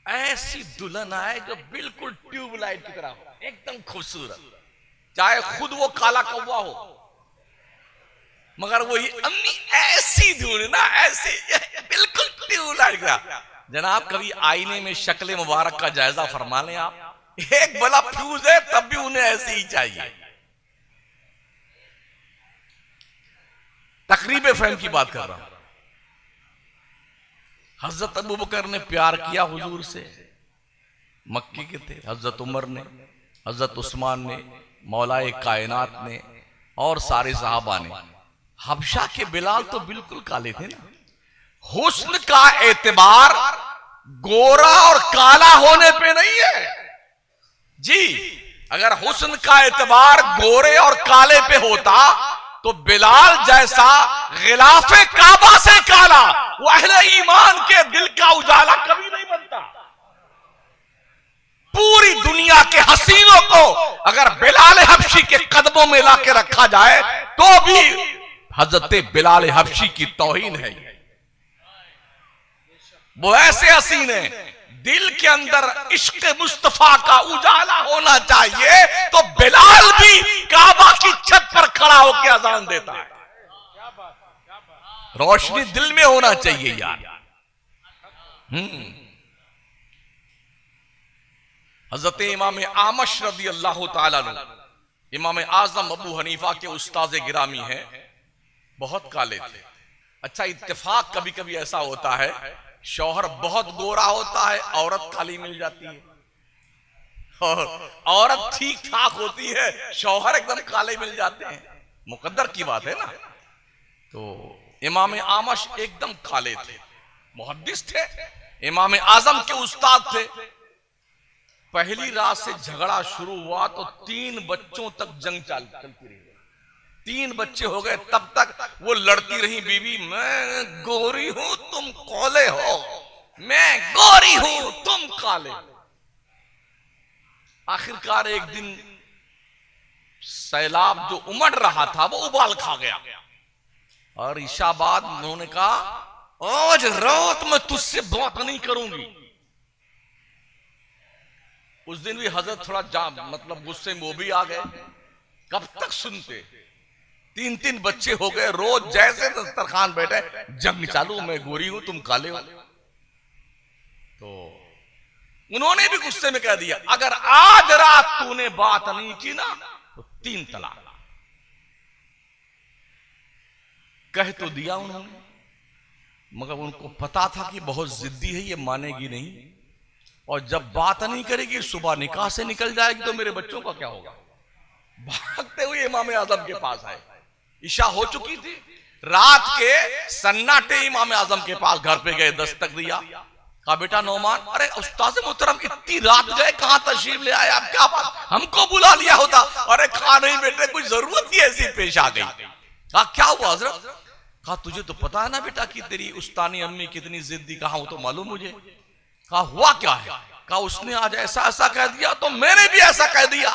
ऐसी दुल्हन आए जो बिल्कुल ट्यूबलाइट की तरह हो, एकदम खूबसूरत, चाहे खुद वो काला कौवा हो, मगर वही अम्मी ऐसी ढूंढना, ऐसी बिल्कुल ट्यूबलाइट की तरह। जनाब कभी आईने में शक्ल मुबारक का जायजा फरमा लें आप, एक बला फ्यूज है तब भी उन्हें ऐसी ही चाहिए। तकरीब फहम की बात कर रहा हूं। हजरत अबू बकर ने प्यार किया हुजूर से, मक्के के थे, हजरत उमर ने, हजरत उस्मान ने, मौलाए कायनात ने और सारे सहाबा ने। हबशा के बिलाल तो बिल्कुल काले थे ना। हुस्न का एतबार गोरा और काला होने पे नहीं है जी। अगर हुस्न का एतबार गोरे और काले पे होता तो बिलाल जैसा गिलाफे काबा से काला वो अहले ईमान के दिल का उजाला कभी नहीं बनता। पूरी दुनिया के हसीनों को अगर बिलाल हबशी के कदमों में लाके रखा जाए तो भी हजरत बिलाल हबशी की तौहीन है। वो ऐसे हसीन है, दिल के अंदर इश्क मुस्तफा का उजाला होना चाहिए तो बिलाल भी काबा की छत पर खड़ा होकर अजान देता है। रोशनी दिल में होना चाहिए यार। हजरत इमाम आमश रदी अल्लाह ताला अन्हु, इमाम आजम अबू हनीफा के उस्ताद गिरामी हैं, बहुत काले थे। अच्छा इत्तेफाक कभी कभी ऐसा होता है, शौहर बहुत गोरा होता है, औरत काली मिल जाती है, और औरत ठीक ठाक होती है, शौहर एकदम काले मिल जाते हैं। मुकद्दर की बात है ना। तो इमाम आमश एकदम काले थे, मुहद्दिस थे, इमाम आजम के उस्ताद थे। पहली रात से झगड़ा शुरू हुआ तो 3 बच्चों तक जंग चलती रही। 3 बच्चे हो गए, तब तक वो लड़ती रही, बीवी मैं गोरी हूं तुम काले हो, मैं गोरी हूं तुम काले। आखिरकार एक दिन सैलाब जो उमड़ रहा था वो उबाल खा गया, और ईशा बाद उन्होंने कहा आज रात मैं तुझसे बात नहीं करूंगी। उस दिन भी हजरत थोड़ा मतलब गुस्से में वो भी आ गए। कब तक सुनते, 3-3 बच्चे हो गए, रोज जैसे दस्तरखान बैठे जंग चालू, मैं गोरी हूं तुम काले हो। तो उन्होंने भी गुस्से में कह दिया अगर आज रात तूने बात नहीं की ना तो 3 तलाक। कह तो दिया उन्होंने, मगर उनको पता था कि बहुत जिद्दी है, ये मानेगी नहीं, और जब बात नहीं करेगी सुबह निकाह से निकल जाएगी तो मेरे बच्चों का क्या होगा। भागते हुए इमाम आजम के पास आए, ईशा हो चुकी थी, रात के सन्नाटे इमाम आजम के पास घर पे गए, दस्तक दिया, कहा बेटा नौमान, अरे उस्ताद मोहतरम इतनी रात गए, कहां तशरीफ ले आए आप, क्या बात, हमको बुला लिया होता। अरे कहा नहीं बेटे कोई जरूरत ही ऐसी पेश आ गई। कहा क्या हुआ हजरत? कहा तुझे तो पता है ना बेटा कि तेरी उस्तानी अम्मी कितनी जिद्दी, कहा वो तो मालूम मुझे। कहा हुआ क्या है? कहा उसने आज ऐसा ऐसा कह दिया तो मैंने भी ऐसा कह दिया।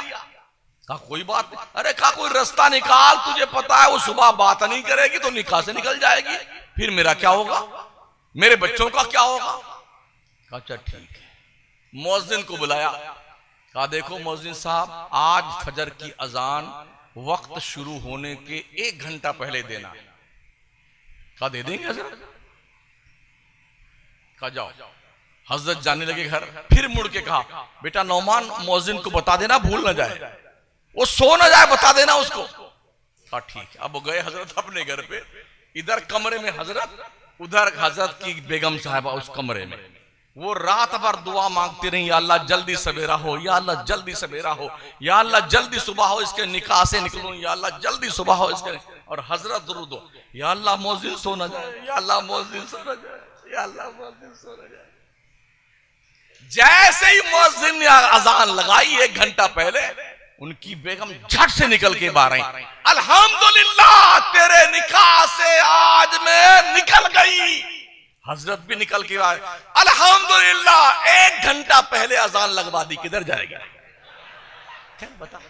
कहा कोई बात नहीं। अरे कहा कोई रास्ता निकाल, तुझे पता है वो सुबह बात नहीं करेगी तो निकाह से निकल जाएगी, फिर मेरा क्या होगा, मेरे बच्चों का क्या होगा। कहा अच्छा ठीक है। मुअज्जिन को बुलाया, कहा देखो मुअज्जिन साहब आज फजर की अजान वक्त शुरू होने के 1 घंटा पहले देना। कहा दे देंगे हजरत। कहा जाओ। हजरत जाने लगे घर, फिर मुड़ के कहा बेटा नौमान मुअज्जिन को बता देना, भूल ना जाए, वो सो ना जाए, बता देना उसको। कहा ठीक है। अब वो गए हजरत अपने घर पे, इधर कमरे में हजरत, उधर हजरत की बेगम साहबा उस कमरे में। वो रात भर दुआ मांगती रही, या अल्लाह जल्दी सवेरा हो, या अल्लाह जल्दी सवेरा हो, या अल्लाह जल्दी सुबह हो, इसके निकाह से निकलूं, या अल्लाह जल्दी सुबह हो इसके। और हजरत दुरूद हो, या अल्लाह मौजिन सो न जाए, या अल्लाह मौजिन सो न जाए, या अल्लाह मौजिन सो न जाए। जैसे ही मौजिन ने अजान लगाई 1 घंटा पहले, उनकी बेगम झट से निकल के बाहर आई, अल्हम्दुलिल्लाह तेरे निकाह से आज मैं निकल गई। हजरत भी निकल के आए, अल्हम्दुलिल्लाह 1 घंटा पहले अजान लगवा दी, किधर जाएगा? क्या बता,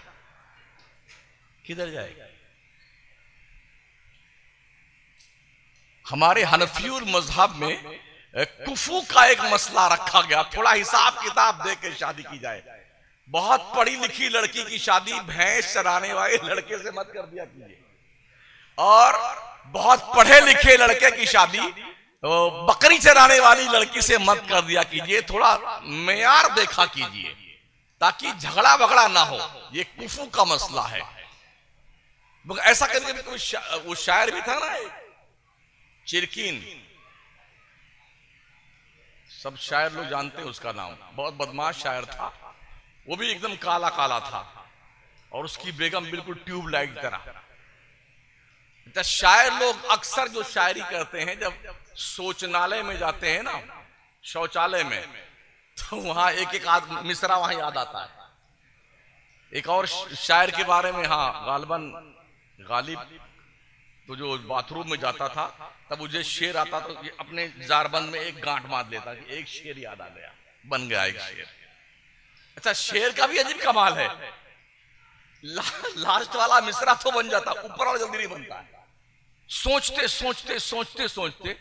किधर जाएगा? हमारे हनफियुल मजहब में कुफू का एक मसला रखा गया, थोड़ा हिसाब किताब दे के शादी की जाए। बहुत पढ़ी लिखी लड़की की शादी भैंस चराने वाले लड़के से मत कर दिया कीजिए, और बहुत पढ़े लिखे लड़के की शादी तो बकरी चराने वाली लड़की से मत कर दिया कीजिए। थोड़ा मेयार देखा कीजिए ताकि झगड़ा बगड़ा ना हो। ये कुफू का मसला है। ऐसा करके भी वो शायर भी था ना, चिरकिन, सब शायर लोग जानते हैं उसका नाम, बहुत बदमाश शायर था। वो भी एकदम काला काला था और उसकी बेगम बिल्कुल ट्यूबलाइट तरह। तो शायर लोग अक्सर जो शायरी करते हैं, जब शौचालय में जाते हैं ना, शौचालय में, तो वहां एक एक मिसरा वहां याद आता है। एक और शायर के बारे में, हाँ, गालिब तो जो बाथरूम में जाता था तब मुझे शेर आता तो ये अपने जारबंद में एक गांठ मार लेता कि एक शेर याद आ गया, बन गया एक शेर। अच्छा, शेर का भी अजीब कमाल है, लास्ट वाला मिसरा तो बन जाता, ऊपर वाला जल्दी नहीं बनता है। सोचते सोचते सोचते सोचते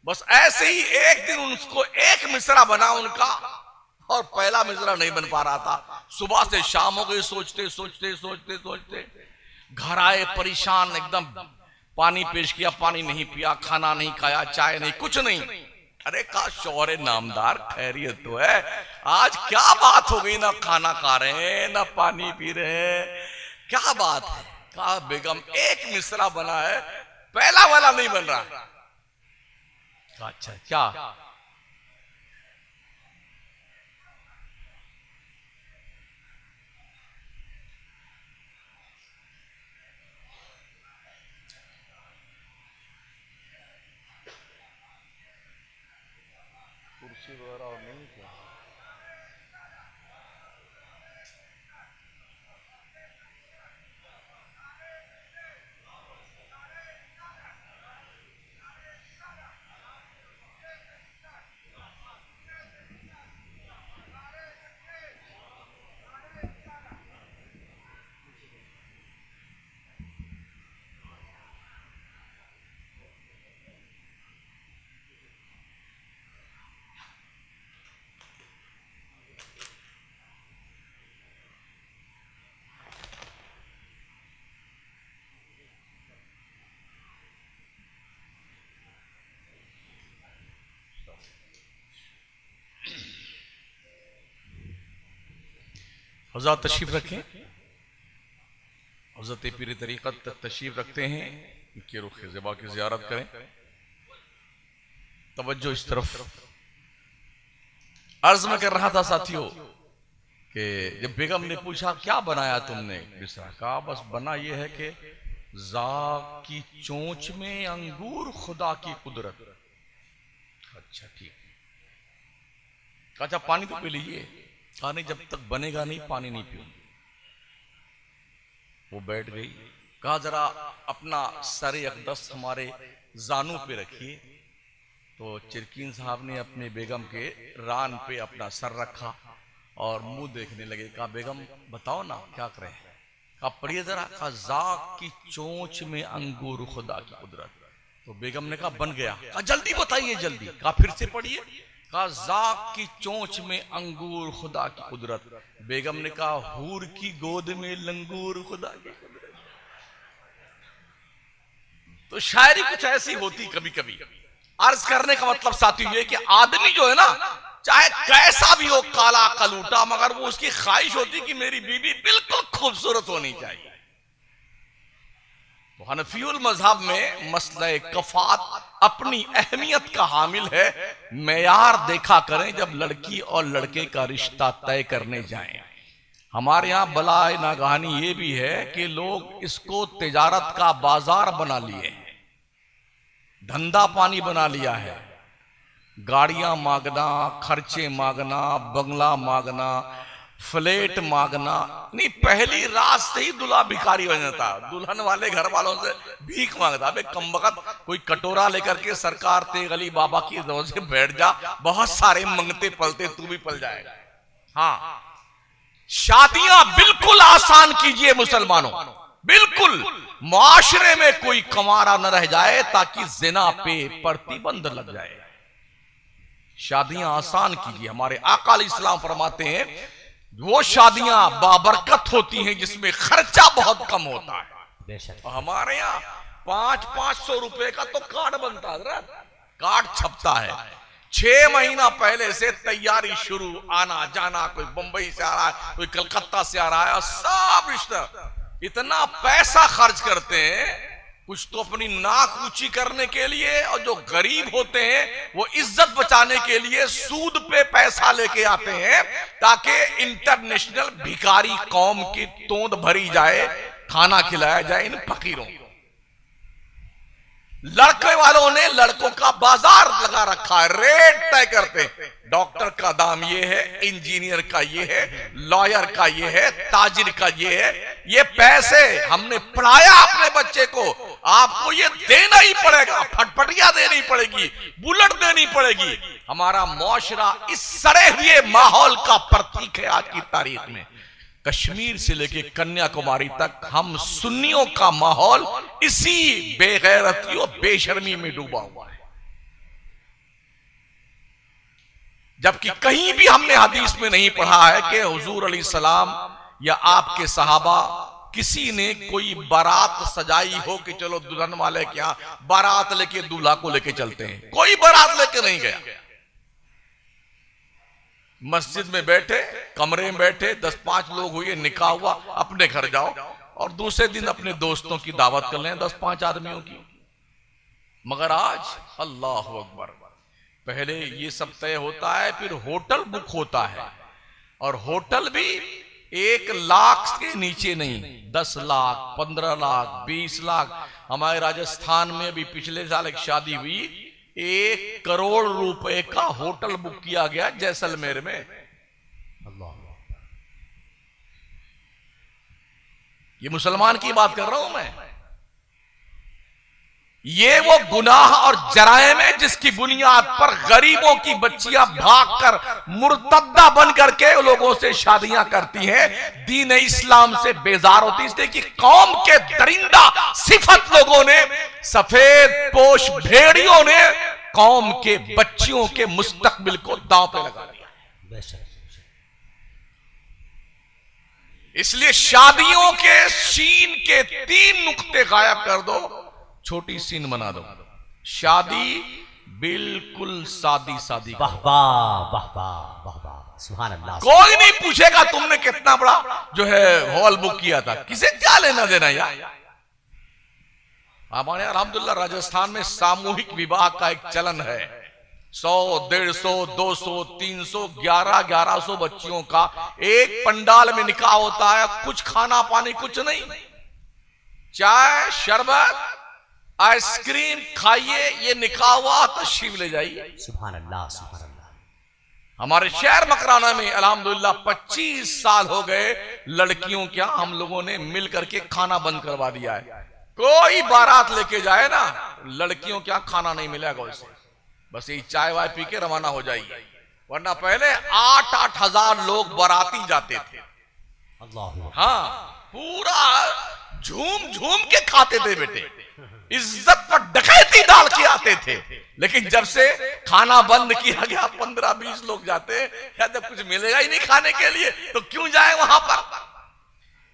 बस ऐसे ही एक दिन उसको एक मिसरा बना उनका, और पहला मिसरा नहीं बन पा रहा था। सुबह से शाम हो गई, सोचते सोचते सोचते सोचते घर आए परेशान एकदम। पानी पेश किया, पानी नहीं पिया, खाना नहीं खाया, चाय नहीं, कुछ नहीं। अरे का शौहरे नामदार, खैरियत तो है? आज क्या बात हो गई, ना खाना खा रहे हैं ना पानी पी रहे हैं, क्या बात है? कहा बेगम एक मिसरा बना है, पहला वाला नहीं बन रहा। अच्छा, क्या? कुर्सी वगैरह और नहीं क्या? हज़रत तशरीफ रखें, हज़रत पीर तरीक़त तशरीफ रखते हैं, इनके रुख ज़िबा की ज़ियारत करें। तवज्जो इस तरफ। अर्ज में कर रहा था साथियों कि जब बेगम ने पूछा क्या बनाया तुमने, कहा बस बना ये है कि ज़ाक़ की चोंच में अंगूर खुदा की कुदरत। अच्छा ठीक। कहा अच्छा पानी तो पी लीजिए। कहा नहीं, जब तक बनेगा नहीं पानी नहीं पीऊंगी। वो बैठ गई। कहा जरा अपना सर अक़दस हमारे जानू पे रखिए। तो चिरकीन साहब ने अपने बेगम के रान पे अपना सर रखा और मुंह देखने लगे। कहा बेगम बताओ ना क्या करें? कहा पढ़िए जरा। कहा ज़ाक़ की चोंच में अंगूर खुदा की कुदरत। तो बेगम ने कहा बन गया। कहा जल्दी बताइए जल्दी। कहा फिर से पढ़िए। कहा ज़ाक़ की चोंच में अंगूर खुदा की कुदरत। बेगम ने कहा हूर की गोद में लंगूर खुदा की कुदरत। तो शायरी कुछ ऐसी होती कभी कभी। अर्ज करने का मतलब साथी ये कि आदमी जो है ना, चाहे कैसा भी हो, काला कलूटा, मगर वो उसकी ख्वाहिश होती कि मेरी बीवी बिल्कुल खूबसूरत होनी चाहिए। हनफीउल मजहब में मसला कफात अपनी अहमियत का हामिल है। मेयार देखा करें जब लड़की और लड़के का रिश्ता तय करने जाएं। हमारे यहाँ बलाए नागहानी ये भी है कि लोग इसको तिजारत का बाजार बना लिए हैं, धंधा पानी बना लिया है। गाड़ियां मांगना, खर्चे मांगना, बंगला मांगना, फ्लैट मांगना। नहीं, पहली रात से ही दूल्हा भिखारी बन जाता, दुल्हन वाले घर वालों से भीख मांगता। अबे कमबख्त, कोई कटोरा लेकर के सरकार तेग अली बाबा की दौर से बैठ जा, बहुत सारे मंगते पलते तू भी पल जाएगा। हाँ, शादियां बिल्कुल आसान कीजिए मुसलमानों, बिल्कुल। मुआशरे में कोई कमारा न रह जाए ताकि जिना पे प्रतिबंध लग जाए। शादियां आसान कीजिए। हमारे आका अलैहिस्सलाम फरमाते हैं वो शादियां बाबरकत होती हैं जिसमें खर्चा बहुत कम होता है। और हमारे यहाँ 500-500 रुपए का तो कार्ड बनता है, कार्ड छपता है। 6 महीना पहले से तैयारी शुरू, आना जाना, कोई बंबई से आ रहा है, कोई कलकत्ता से आ रहा है, और सब रिश्ता इतना पैसा खर्च करते हैं। कुछ तो अपनी नाक ऊंची करने के लिए, और जो गरीब होते हैं वो इज्जत बचाने के लिए सूद पे पैसा लेके आते हैं ताकि इंटरनेशनल भिखारी कौम की तोंद भरी जाए, खाना खिलाया जाए इन फकीरों को। लड़के वालों ने लड़कों का बाजार लगा रखा है, रेट तय करते हैं। डॉक्टर का दाम ये है, इंजीनियर का ये है, लॉयर का ये है, ताजिर का ये है। ये पैसे हमने पढ़ाया अपने बच्चे को, आपको ये देना ही पड़ेगा। फटफटिया देनी पड़ेगी, बुलेट देनी पड़ेगी। हमारा मुआशरा इस सड़े हुए माहौल का प्रतीक है। आज की तारीख में कश्मीर से लेके कन्याकुमारी तक हम सुन्नियों का माहौल इसी बेगैरती और बेशर्मी में डूबा हुआ है। जबकि कहीं भी हमने हदीस में नहीं पढ़ा है कि हुजूर अलैहिस्सलाम या आपके सहाबा किसी ने कोई बारात सजाई हो कि चलो दुल्हन वाले के यहां बारात लेके दूल्हा को लेके चलते हैं। कोई बारात लेके नहीं गया। मस्जिद में बैठे, कमरे में बैठे, 10-5 लोग हुए, निकाह हुआ, अपने घर जाओ, और दूसरे दिन अपने दोस्तों की दावत कर लें 10-5 आदमियों की। मगर आज अल्लाह अकबर, पहले ये सब तय होता है, फिर होटल बुक होता है, और होटल भी 1 लाख के नीचे नहीं, 10 लाख, 15 लाख, 20 लाख। हमारे राजस्थान में भी पिछले साल एक शादी हुई, 1 करोड़ रुपए का होटल बुक किया गया जैसलमेर में। ये मुसलमान की बात कर रहा हूं मैं। ये वो गुनाह और जराइम है जिसकी बुनियाद पर गरीबों की बच्चियां भागकर मुर्तद्दा बन करके लोगों से शादियां करती हैं, दीन इस्लाम से बेजार होती, इसलिए कि कौम के दरिंदा सिफत लोगों ने, सफेद पोश भेड़ियों ने कौम के बच्चियों के मुस्तकबिल को दांव पे लगा दिया। इसलिए शादियों के शीन के 3 नुक्ते गायब कर दो, छोटी सीन बना दो। शादी बिल्कुल सादी सादी। वाह वाह वाह वाह वाह वाह, सुभान अल्लाह। कोई नहीं पूछेगा तुमने कितना बड़ा जो है हॉल बुक किया था, किसे क्या लेना देना यार। हमारे अल्हम्दुलिल्लाह राजस्थान में सामूहिक विवाह का एक चलन है। 100, 150, 200, 300, 1100 बच्चियों का एक पंडाल में निकाह होता है। कुछ खाना पानी कुछ नहीं, चाय शरबत आइसक्रीम खाइए, ये निकाह हुआ, तशरीफ ले जाइए। सुभान अल्लाह सुभान अल्लाह। हमारे शहर मकराना में अल्हम्दुलिल्लाह 25 साल हो गए, लड़कियों क्या हम लोगों ने मिल करके खाना बंद करवा दिया है। कोई बारात लेके जाए ना, लड़कियों क्या खाना नहीं मिलेगा उसे, बस यही चाय वाय पी के रवाना हो जाइए। वरना पहले 8-8 हजार लोग बाराती जाते थे। अल्लाह। हाँ, पूरा झूम झूम के खाते थे बेटे, इज्जत पर डकैती डाल के आते थे। लेकिन जब से खाना बंद किया गया, 15-20 लोग जाते हैं, या जब कुछ मिलेगा ही नहीं खाने के लिए तो क्यों जाए वहां पर।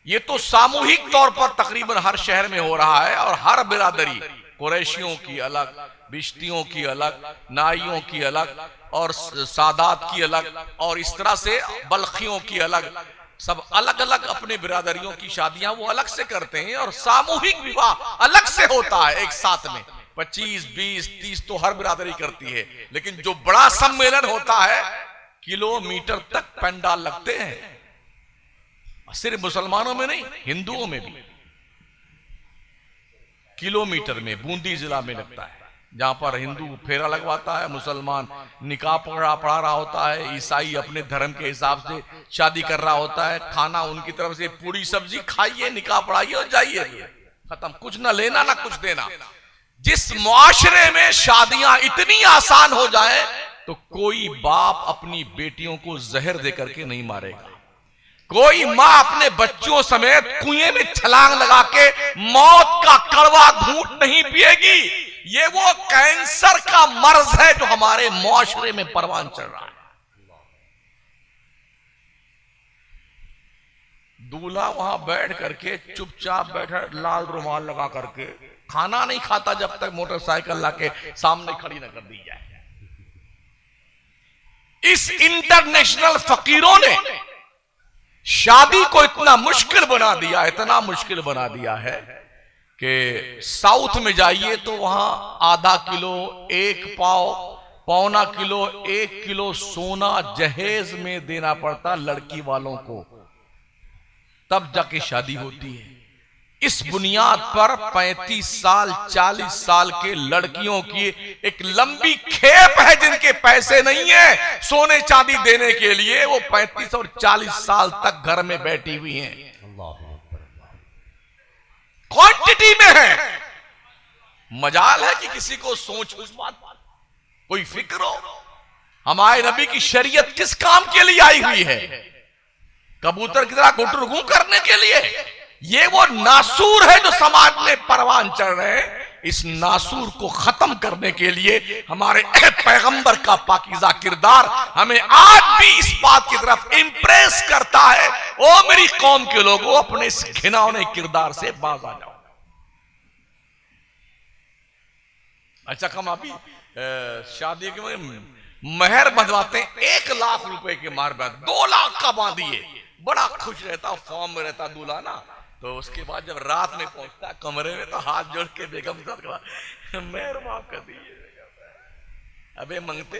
ये तो सामूहिक तौर पर तकरीबन हर शहर में हो रहा है, और हर बिरादरी, कुरैशियों की अलग, बिश्तियों की अलग, नाइयों की अलग, और सादात की अलग, और इस तरह से बल्खियों की अलग, सब अलग अलग अपने बिरादरियों की शादियां वो अलग से करते हैं और सामूहिक विवाह अलग से होता है एक साथ में। 25, 20, 30 तो हर बिरादरी करती है, लेकिन जो बड़ा सम्मेलन होता है किलोमीटर तक पंडाल लगते हैं। सिर्फ मुसलमानों में नहीं, हिंदुओं में भी किलोमीटर में बूंदी जिला में लगता है, जहां पर हिंदू फेरा लगवाता है, मुसलमान निकाह पढ़ा रहा होता है, ईसाई अपने धर्म के हिसाब से शादी कर रहा होता है। खाना उनकी तरफ से पूरी सब्जी खाइए, निकाह पढ़ाइए और जाइए, खत्म। कुछ ना लेना ना कुछ देना। जिस मुआशरे में शादियां इतनी आसान हो जाए तो कोई बाप अपनी बेटियों को जहर दे करके नहीं मारेगा, कोई मां अपने बच्चों समेत कुएं में छलांग लगा के मौत का कड़वा घूंट नहीं पिएगी। ये वो कैंसर का मर्ज है जो हमारे मुआशरे में परवान चढ़ रहा है। दूल्हा वहां बैठ करके चुपचाप बैठा, लाल रुमाल लगा करके खाना नहीं खाता जब तक मोटरसाइकिल लाके सामने खड़ी न कर दी जाए। इस इंटरनेशनल फकीरों ने शादी को इतना मुश्किल बना दिया, इतना मुश्किल बना दिया है कि साउथ में जाइए तो वहां आधा किलो, 1 पाव, पौना किलो, 1 किलो सोना जहेज में देना पड़ता लड़की वालों को, तब जाके शादी होती है। इस बुनियाद पर 35 साल 40 साल के लड़कियों की एक लंबी खेप है जिनके पैसे नहीं है सोने चांदी देने के लिए। वो 35 और 40 साल तक घर में बैठी हुई हैं, क्वांटिटी में है। मजाल है कि किसी को सोच उस बात कोई फिक्र हो। हमारे नबी की शरीयत किस काम के लिए आई हुई है? कबूतर की तरह गुटरगू करने के लिए? ये वो नासूर है जो समाज में परवान चढ़ रहे हैं। इस नासूर को खत्म करने के लिए हमारे पैगंबर का पाकीज़ा किरदार हमें आज भी इस बात की तरफ इंप्रेस करता है, ओ मेरी कौम के लोगों, अपने इस घिनौने किरदार से बाज आ जाओ। अच्छा, हम अभी शादी के महर बंधवाते हैं 1 लाख रुपए के मार बाद 2 लाख का बांधिए, बड़ा खुश रहता, फॉर्म में रहता दूल्हा ना। तो उसके बाद जब रात में पहुंचता कमरे में तो हाथ जोड़ के बेगम साहब मेहर माफ कर दीजिए, अबे मंगते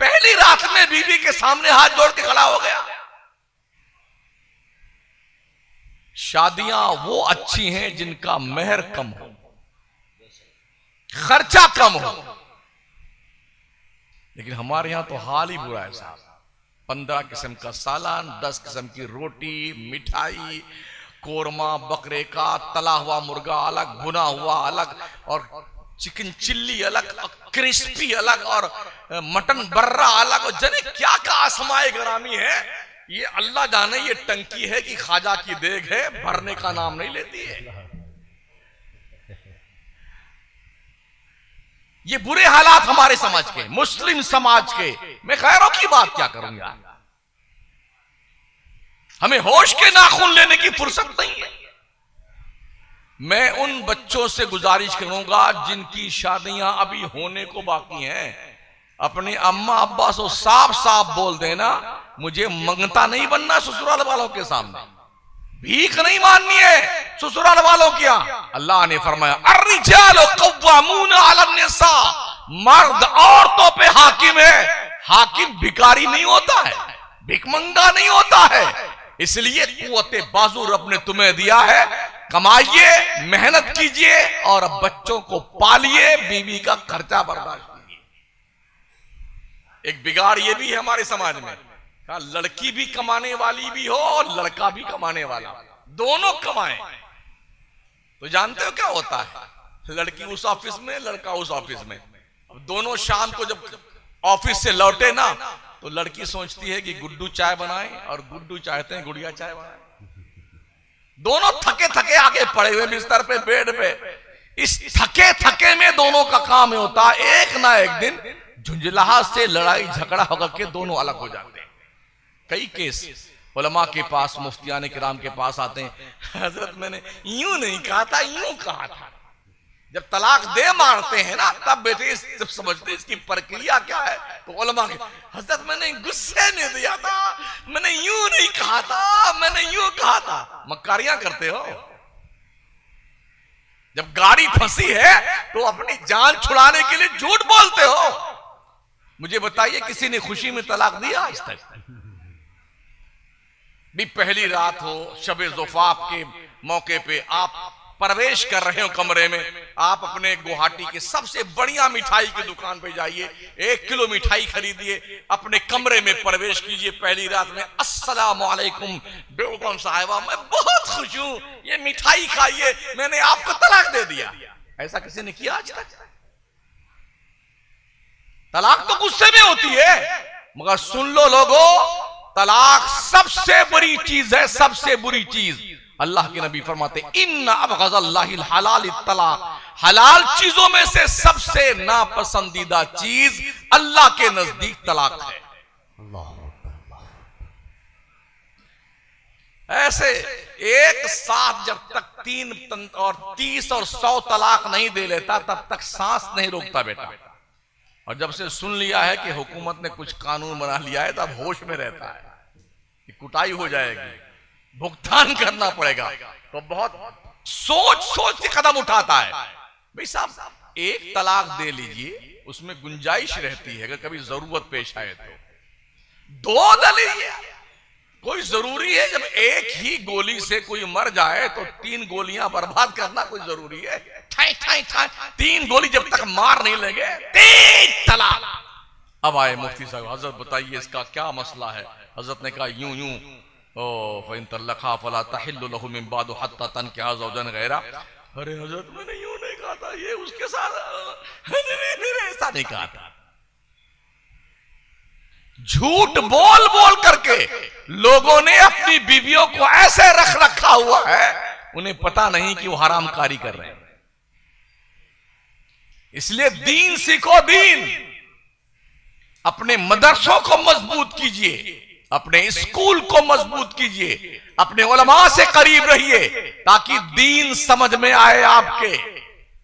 पहली रात में बीवी के सामने हाथ जोड़ के खड़ा हो गया। शादियां वो अच्छी हैं जिनका मेहर कम हो, खर्चा कम हो, लेकिन हमारे यहां तो हाल ही बुरा है साहब। 15 किस्म का सालन, 10 किस्म की रोटी, मिठाई, कोरमा बकरे का, तला हुआ मुर्गा अलग, भुना हुआ अलग, और चिकन चिल्ली अलग, क्रिस्पी अलग, और मटन बर्रा अलग, और जने क्या क्या आसमाए गरामी है। ये अल्लाह जाने ये टंकी है कि खाजा की देग है, भरने का नाम नहीं लेती है। ये बुरे हालात हमारे समाज के, मुस्लिम समाज के। मैं खैरों की बात क्या करूंगा, हमें होश के नाखून लेने की फुर्सत नहीं है। मैं उन बच्चों से गुजारिश करूंगा जिनकी शादियां अभी होने को बाकी हैं, अपने अम्मा अब्बा से साफ साफ बोल देना, मुझे मंगता नहीं बनना ससुराल वालों के सामने, भीख नहीं माननी है ससुराल वालों की। अल्लाह ने फरमाया अर्रिजालु कव्वामून अलन निसा, मर्द औरतों पे हाकिम है। हाकिम भिखारी नहीं होता है, भिखमंगा नहीं होता है। इसलिए कुव्वते बाजू रब ने तुम्हें दिया है, कमाइए, मेहनत कीजिए और बच्चों को पालिए, बीवी का खर्चा बर्दाश्त कीजिए। एक बिगाड़ ये भी है हमारे समाज में, लड़की भी कमाने वाली भी हो और लड़का भी कमाने वाला, दोनों कमाएं। तो जानते हो क्या होता है, लड़की उस ऑफिस में, लड़का उस ऑफिस में, अब दोनों शाम को जब ऑफिस से लौटे ना तो लड़की सोचती है कि गुड्डू चाय बनाए और गुड्डू चाहते हैं गुड़िया चाय बनाए। दोनों थके थके आगे पड़े हुए बिस्तर पे, बेड पे। इस थके थके में दोनों का काम होता है एक ना एक दिन झुंझलाहट से लड़ाई झगड़ा होकर के दोनों अलग हो जाते हैं। कई केस उलमा के पास, मुफ्तियान किराम के पास आते हैं, हजरत मैंने यूं नहीं कहा था, यूं कहा था। जब तलाक दे मारते हैं ना तब बेटे जब समझते इसकी प्रक्रिया क्या है, तो उलमा के हजरत मैंने गुस्से में दिया था, मैंने यूं नहीं कहा था, मैंने यूं कहा था। मक्कारियां करते हो। जब गाड़ी फंसी है तो अपनी जान छुड़ाने के लिए झूठ बोलते हो। मुझे बताइए किसी ने खुशी में तलाक दिया आज तक? भी पहली रात हो, शबे ज़ुफ़ाफ़ के मौके पे आप प्रवेश कर रहे हो कमरे में, आप अपने गुवाहाटी के सबसे बढ़िया मिठाई की दुकान पे जाइए, 1 किलो मिठाई खरीदिए, अपने कमरे में प्रवेश कीजिए पहली रात में। अस्सलाम वालेकुम बेगम साहिबा, मैं बहुत खुश हूं, ये मिठाई खाइए, मैंने आपको तलाक दे दिया। ऐसा किसी ने किया आज तक? तलाक तो गुस्से में होती है, मगर सुन लो लोगों, तलाक सबसे बुरी चीज है, सबसे बुरी चीज। अल्लाह के नबी फरमाते इन्ना अबग़ज़ल्लाहिल हलाल तलाक, हलाल चीजों में से सबसे नापसंदीदा चीज अल्लाह के नजदीक तलाक है। ऐसे एक साथ जब तक 3 और 30 और 100 तलाक नहीं दे लेता तब तक सांस नहीं रोकता बेटा। और जब से सुन लिया है कि हुकूमत ने कुछ कानून बना लिया है तब होश में रहता है कि कुटाई हो जाएगी, भुगतान करना पड़ेगा, तो बहुत सोच सोच के कदम उठाता है। भाई साहब, एक तलाक दे लीजिए, उसमें गुंजाइश रहती है अगर कभी जरूरत पेश आए तो। 2 दे लीजिए, कोई जरूरी है? जब एक ही गोली से कोई मर जाए तो 3 गोलियां बर्बाद करना कोई जरूरी है? ठाई ठाई ठाई 3 गोली जब तक मार नहीं लगे 3 तलाक। अब आए मुफ्ती साहब, हजरत बताइए इसका क्या मसला है? हजरत ने कहा यूं यूं, फ़इन तल्लक़हा फ़ला तहिल्लु लहु मिन बादु हत्ता तनकिहा ज़ौजन गैरा। अरे हजरत, मैंने यूं नहीं कहा था, ये उसके साथ ऐसा नहीं कहा था। झूठ बोल बोल करके लोगों ने अपनी बीवियों को ऐसे रख रखा हुआ है, उन्हें पता नहीं कि वो हरामकारी कर रहे हैं। इसलिए दीन सीखो, दीन। अपने मदरसों को मजबूत कीजिए, अपने स्कूल को मजबूत कीजिए, अपने उलमा से करीब रहिए ताकि दीन समझ में आए आपके।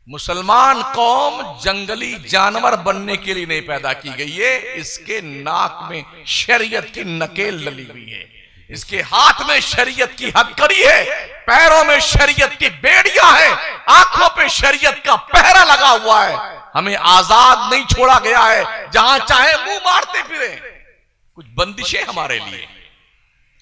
मुसलमान कौम जंगली जानवर बनने के लिए नहीं पैदा की गई है। इसके नाक में शरीयत की नकेल डली हुई है, इसके हाथ में शरीयत की हथकड़ी है, पैरों में शरीयत की बेड़ियां हैं, आंखों पे शरीयत का पहरा लगा हुआ है। हमें आजाद नहीं छोड़ा गया है, जहां चाहे मुंह मारते फिरे। कुछ बंदिशें हमारे लिए।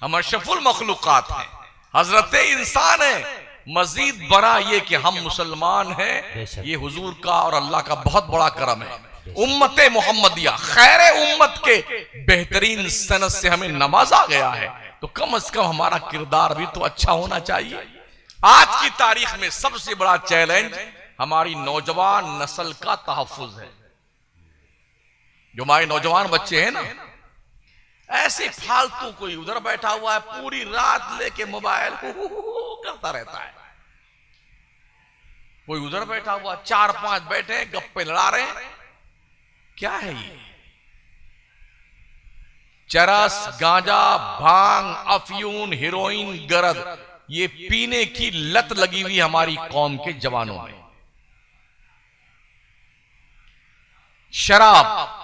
हम अशरफुल मखलूकात हैं, हजरत इंसान है। मजीद बड़ा ये कि हम मुसलमान हैं, ये हुजूर का और अल्लाह का बहुत बड़ा करम है। उम्मत मोहम्मदिया खैर उम्मत के बेहतरीन सनद से हमें नवाजा गया है, तो कम से कम हमारा किरदार भी तो अच्छा होना चाहिए। आज की तारीख में सबसे बड़ा चैलेंज हमारी नौजवान नस्ल का तहफ्फुज है। जो हमारे नौजवान बच्चे हैं ना, ऐसे फालतू, कोई उधर बैठा हुआ है पूरी रात लेके मोबाइल करता रहता है, कोई उधर बैठा हुआ, 4-5 बैठे हैं गप्पे लड़ा रहे हैं। क्या है ये? चरस, गांजा, भांग, अफयून, हेरोइन, गरद, ये पीने की लत लगी हुई हमारी कौम के जवानों में। शराब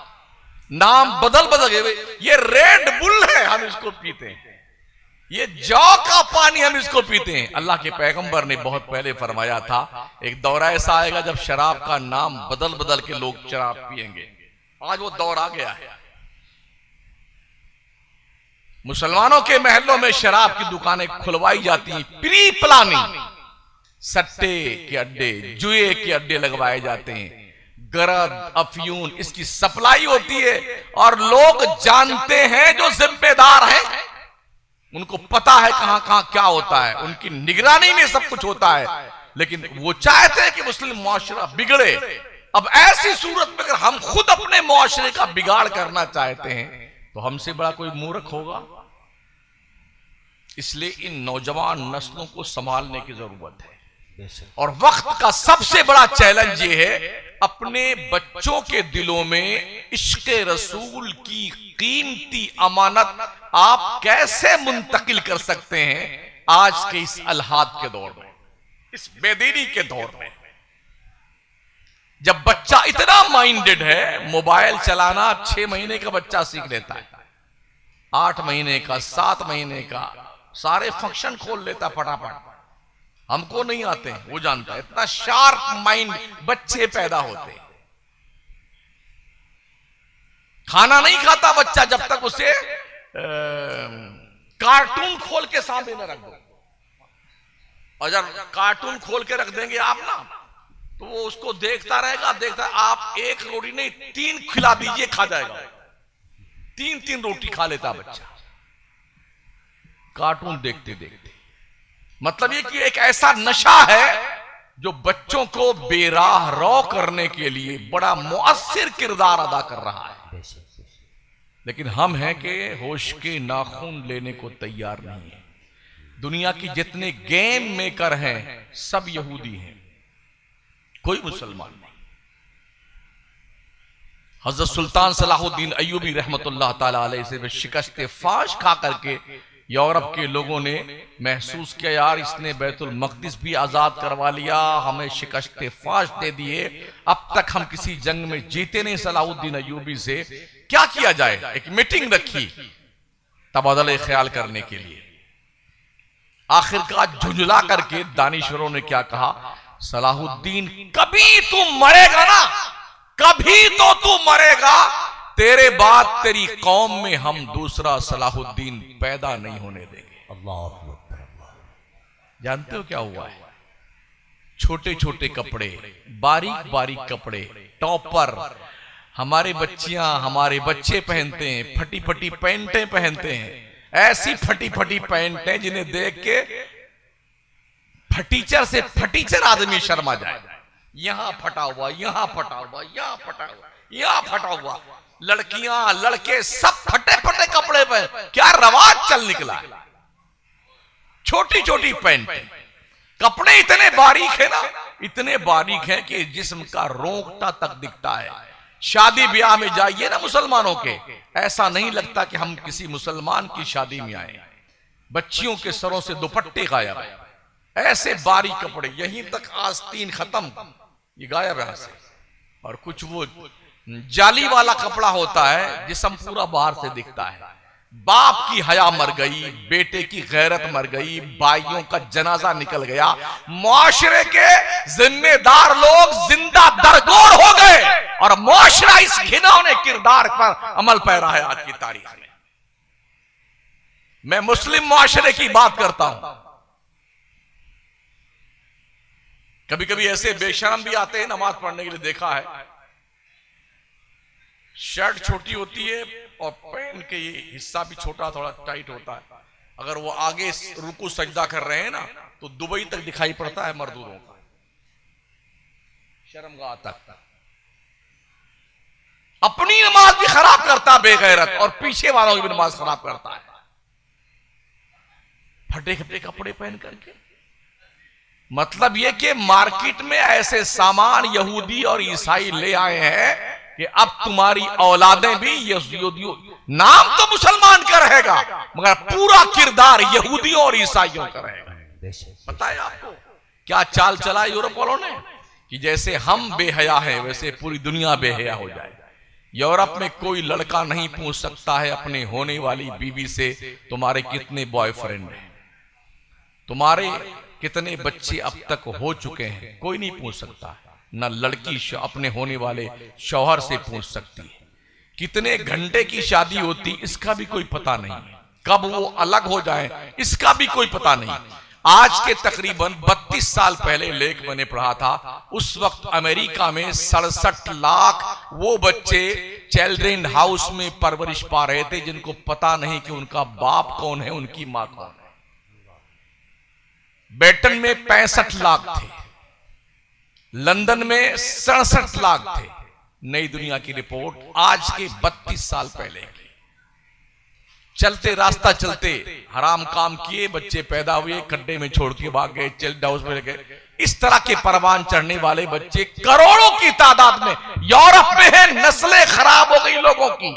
नाम बदल बदल गए, ये रेड बुल है, हम इसको पीते हैं। ये जौ का पानी हम इसको पीते हैं। अल्लाह के पैगंबर ने बहुत पहले फरमाया था, एक दौर ऐसा आएगा जब शराब का नाम बदल बदल के लोग शराब पिएंगे। आज वो दौर आ गया है। मुसलमानों के महलों में शराब की दुकानें खुलवाई जाती हैं, प्री प्लानिंग, सट्टे के अड्डे, जुए के अड्डे लगवाए जाते हैं, गरद, अफयून, इसकी सप्लाई होती है। और लोग जानते हैं, जो जिम्मेदार हैं, उनको पता है कहां कहां क्या होता है, उनकी निगरानी में सब कुछ होता है। लेकिन वो चाहते हैं कि मुस्लिम मुआशरा बिगड़े। अब ऐसी सूरत में अगर हम खुद अपने मुआशरे का बिगाड़ करना चाहते हैं तो हमसे बड़ा कोई मूर्ख होगा। इसलिए इन नौजवान नस्लों को संभालने की जरूरत है। और वक्त का सबसे बड़ा चैलेंज ये है, अपने बच्चों के दिलों में इश्क़ रसूल की कीमती अमानत आप कैसे मुंतकिल कर सकते हैं आज के इस अलहाद के दौर में, इस बेदीनी के दौर में, जब बच्चा इतना माइंडेड है, मोबाइल चलाना 6 महीने का बच्चा सीख लेता है। 8 महीने का, 7 महीने का, सारे फंक्शन खोल लेता फटाफट। हमको नहीं आते, वो जानता है। इतना शार्प माइंड बच्चे पैदा होते। खाना नहीं खाता बच्चा जब तक उसे कार्टून खोल के सामने न रख दो। और जब कार्टून खोल के रख देंगे आप ना, तो वो उसको देखता रहेगा, देखता। आप एक रोटी नहीं 3 खिला दीजिए, खा जाएगा। 3-3 रोटी खा लेता बच्चा कार्टून देखते देखते। मतलब ये कि एक ऐसा नशा है जो बच्चों को बेराह रौ करने के लिए बड़ा मुअस्सिर किरदार अदा कर रहा है। लेकिन हम हैं कि होश के नाखून लेने को तैयार नहीं है। दुनिया की जितने गेम मेकर हैं सब यहूदी हैं, कोई मुसलमान नहीं। हजरत सुल्तान सलाहुद्दीन अय्यूबी रहमतुल्लाह ताला अलैहि से शिकस्त फाश खा करके यूरोप के लोगों ने महसूस किया, यार इसने बैतुल मक़दिस भी आजाद करवा लिया, हमें शिकस्त फाश दे दिए। अब तक हम किसी जंग में जीते नहीं सलाहुद्दीन अय्यूबी से, क्या किया जाए। एक मीटिंग रखी तबादला ख्याल करने के लिए। आखिरकार झुंझला करके दानिशवरों ने क्या कहा, सलाहुद्दीन कभी तू मरेगा ना, कभी तो तू मरेगा, तेरे बाद तेरी कौम में हम दूसरा सलाहुद्दीन पैदा नहीं होने देंगे। अल्लाह। जानते हो क्या हुआ है? छोटे छोटे कपड़े, बारीक बारीक कपड़े, टॉपर हमारे बच्चियां, हमारे बच्चे पहनते हैं। फटी फटी पैंटें पहनते हैं, ऐसी फटी फटी पैंटें जिन्हें देख के फटीचर से फटीचर आदमी शर्मा जाए। यहां फटा हुआ, यहां फटा हुआ, यहां फटा हुआ, यहां फटा हुआ। लड़कियां लड़के सब फटे फटे कपड़े पे, क्या रवाज चल निकला है। छोटी छोटी पैंट, कपड़े इतने बारीक है ना, इतने बारीक हैं कि जिस्म का रोंगटा तक दिखता है। शादी ब्याह में जाइए ना मुसलमानों के, ऐसा नहीं लगता कि हम किसी मुसलमान की शादी में आए। बच्चियों के सरों से दुपट्टे गायब, ऐसे बारीक कपड़े, यहीं तक आस्तीन खत्म, ये गायब है से। और कुछ वो जाली वाला कपड़ा होता है, जिस्म पूरा बाहर से दिखता है। बाप की हया मर गई, बेटे की गैरत मर गई, भाइयों का जनाजा निकल गया, मुआशरे के जिम्मेदार लोग जिंदा दरगोर हो गए, और मुआशरा इस घिनौने किरदार पर अमल पैरा है आज की तारीख में। मैं मुस्लिम मुआशरे की बात करता हूं। कभी कभी ऐसे बेशरम भी आते हैं नमाज पढ़ने के लिए, देखा है। शर्ट छोटी होती है और पैंट के ये हिस्सा भी छोटा, थोड़ा टाइट होता है। अगर वो आगे रुकू सजदा कर रहे हैं ना, तो दुबई तक दिखाई पड़ता है मजदूरों का, शर्मगाह तक। अपनी नमाज भी खराब करता बेगैरत, और पीछे वालों की भी नमाज खराब करता है, फटे फटे कपड़े पहन करके। मतलब ये कि मार्केट में ऐसे सामान यहूदी और ईसाई ले आए हैं कि अब तुम्हारी औलादें भी यहूदियों, नाम तो मुसलमान का रहेगा मगर पूरा किरदार यहूदियों और ईसाइयों का रहेगा। पता है आपको क्या चाल चला यूरोप वालों ने, कि जैसे हम बेहया हैं वैसे पूरी दुनिया बेहया हो जाए। यूरोप में कोई लड़का नहीं पूछ सकता है अपने होने वाली बीवी से तुम्हारे कितने बॉयफ्रेंड हैं, तुम्हारे कितने बच्चे अब तक हो चुके हैं, कोई नहीं पूछ सकता। न लड़की अपने होने वाले शौहर से पूछ सकती है। कितने घंटे की शादी होती इसका भी कोई पता नहीं, कब वो अलग हो जाए इसका भी कोई पता नहीं। आज के तकरीबन 32 साल पहले लेख मैंने पढ़ा था, उस वक्त अमेरिका में 67 लाख वो बच्चे चिल्ड्रन हाउस में परवरिश पा रहे थे जिनको पता नहीं कि उनका बाप कौन है, उनकी मां कौन है। ब्रिटेन में 65 लाख थे, लंदन में 67 लाख थे। नई दुनिया की रिपोर्ट आज के 32 साल पहले की। चलते रास्ता चलते हराम काम किए, बच्चे पैदा हुए, खड्डे में छोड़ के भाग गए, चिल्ड हाउस में गए। इस तरह के परवान चढ़ने वाले बच्चे करोड़ों की तादाद में यूरोप में है। नस्लें खराब हो गई लोगों की।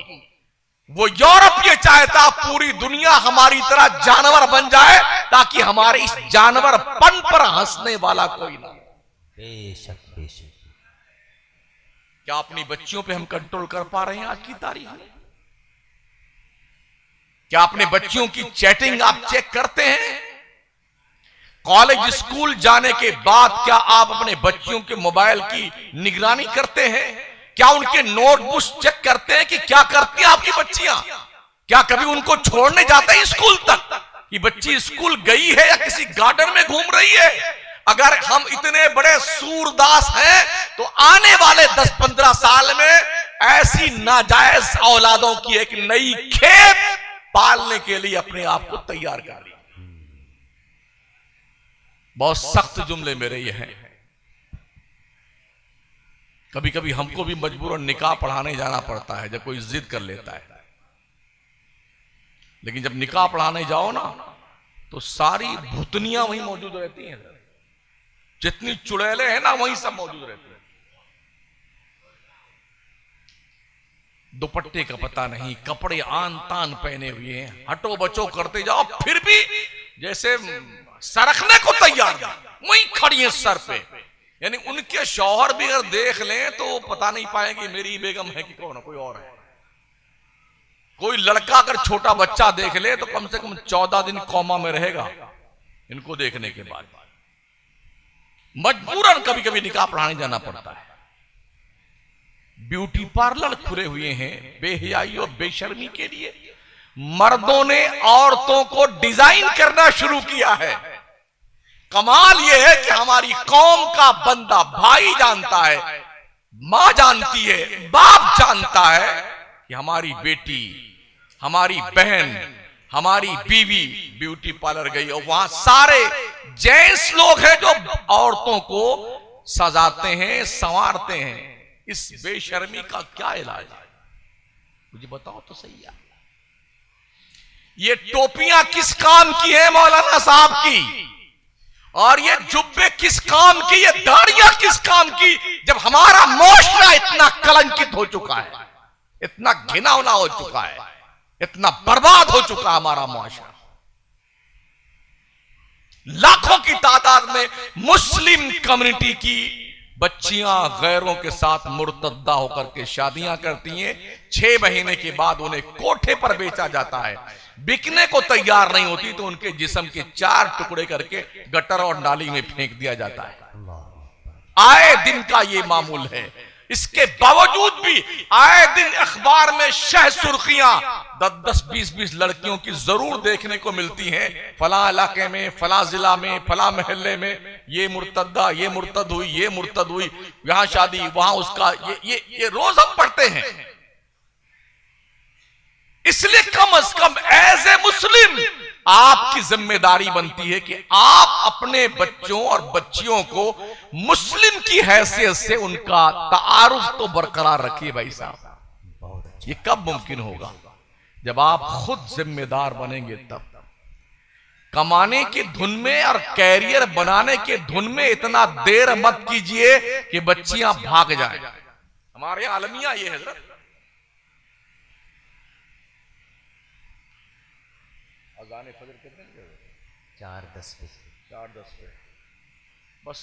वो यूरोप ये चाहता पूरी दुनिया हमारी तरह जानवर बन जाए, ताकि हमारे इस जानवरपन पर हंसने वाला कोई ना। बेशक बेशक। क्या अपनी बच्चियों पे हम कंट्रोल कर पा रहे हैं आज की तारीख में? क्या अपने बच्चियों की चैटिंग आप चेक करते हैं? कॉलेज स्कूल जाने के बाद क्या आप अपने बच्चियों के मोबाइल की निगरानी करते हैं? क्या उनके नोटबुक चेक करते हैं कि क्या करती हैं आपकी बच्चियां? क्या कभी उनको छोड़ने जाते हैं स्कूल तक कि बच्ची स्कूल गई है या किसी गार्डन में घूम रही है? अगर हम इतने बड़े सूरदास हैं तो आने वाले 10-15 साल में ऐसी नाजायज औलादों की एक नई खेप पालने के लिए अपने आप को तैयार कर लिया। बहुत सख्त जुमले मेरे ये हैं। कभी कभी हमको भी मजबूरन निकाह पढ़ाने जाना पड़ता है जब कोई जिद कर लेता है। लेकिन जब निकाह पढ़ाने जाओ ना तो सारी भुतनियां वहीं मौजूद रहती हैं। जितनी चुड़ैले हैं ना वहीं सब मौजूद रहते हैं। दुपट्टे का पता नहीं, कपड़े आन तान पहने हुए हैं, हटो बचो करते जाओ, फिर भी जैसे सरकने को तैयार नहीं, वहीं खड़ी है सर पे। यानी उनके शौहर भी अगर देख लें तो पता नहीं पाएंगे मेरी बेगम है कि कौन है, कोई और है। कोई लड़का अगर छोटा बच्चा देख ले तो कम से कम 14 दिन कौमा में रहेगा इनको देखने के बाद। मजबूरन कभी कभी निकाह पढ़ाने जाना पड़ता है। ब्यूटी पार्लर खुले हुए हैं बेहयाई और बेशर्मी के लिए। मर्दों ने औरतों को डिजाइन करना शुरू किया है। कमाल यह है कि हमारी कौम का बंदा भाई जानता है, मां जानती है, बाप जानता है कि हमारी बेटी, हमारी बहन, हमारी बीवी ब्यूटी पार्लर गई और वहां सारे जेंट्स लोग हैं जो औरतों को सजाते हैं, संवारते हैं। इस बेशर्मी का क्या इलाज है मुझे बताओ तो सही है। ये टोपियां किस काम की है मौलाना साहब की, और ये जुब्बे किस काम की, ये दाढ़ियां किस काम की, जब हमारा मुआशरा इतना कलंकित हो चुका है, इतना घिनौना हो चुका है, इतना बर्बाद हो चुका हमारा मुआशरा। लाखों की तादाद में मुस्लिम कम्युनिटी की बच्चियां गैरों के साथ मुर्तद्दा होकर के शादियां करती हैं। 6 महीने के बाद उन्हें कोठे पर बेचा जाता है। बिकने को तैयार नहीं होती तो उनके जिस्म के 4 टुकड़े करके गटर और नाली में फेंक दिया जाता है। आए दिन का ये मामूल है। इसके बावजूद भी आए दिन अखबार में शह सुर्खियां 10-10, 20-20 लड़कियों की जरूर देखने को मिलती हैं। फला इलाके में, फला जिला में, फला मोहल्ले में ये मुर्तद्दा, ये मुर्तद हुई, ये मुर्तद हुई, यहां शादी, वहां उसका, ये रोज हम पढ़ते हैं। इसलिए कम से कम एज ए मुस्लिम आपकी जिम्मेदारी बनती है कि आप अपने बच्चों और बच्चियों को मुस्लिम की हैसियत से उनका तारुफ तो बरकरार रखिए भाई साहब। ये कब मुमकिन होगा? जब आप खुद जिम्मेदार बनेंगे तब। कमाने की धुन में और कैरियर बनाने के धुन में इतना देर मत कीजिए कि बच्चियां भाग जाएं। हमारे आलमिया ये है। अज़ान फजर कितने बजे? 4:10 पे। 4:10 पे। बस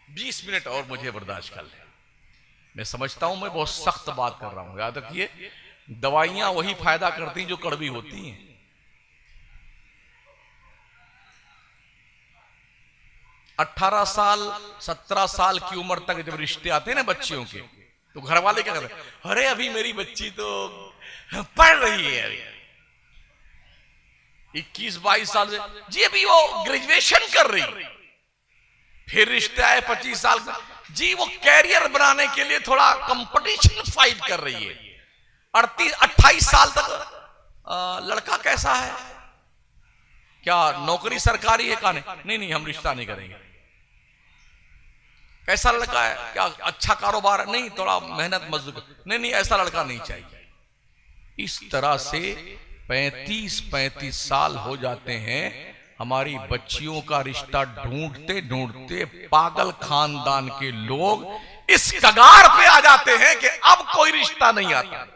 20 मिनट और मुझे बर्दाश्त कर ले। मैं समझता हूं मैं बहुत सख्त बात कर रहा हूं। याद रखिए, दवाइयां वही फायदा करती हैं जो कड़वी होती हैं। 18 साल 17 साल की उम्र तक जब रिश्ते आते हैं ना बच्चियों के, तो घर वाले क्या कहते हैं? अरे अभी मेरी बच्ची तो पढ़ रही है, 21-22 साल से। जी अभी वो ग्रेजुएशन कर रही। फिर रिश्ते आए 25 साल का, जी वो कैरियर बनाने के लिए थोड़ा कंपटीशन फाइट कर रही है। 28 साल तक लड़का कैसा है, क्या नौकरी सरकारी है, का नहीं, हम रिश्ता नहीं करेंगे। कैसा लड़का है, क्या अच्छा कारोबार, नहीं थोड़ा मेहनत मजदूर, नहीं ऐसा लड़का नहीं चाहिए। इस तरह से 35 साल हो जाते हैं। हमारी बच्चियों का रिश्ता ढूंढते ढूंढते पागल खानदान के लोग इस कगार पे आ जाते हैं कि अब कोई रिश्ता नहीं आता,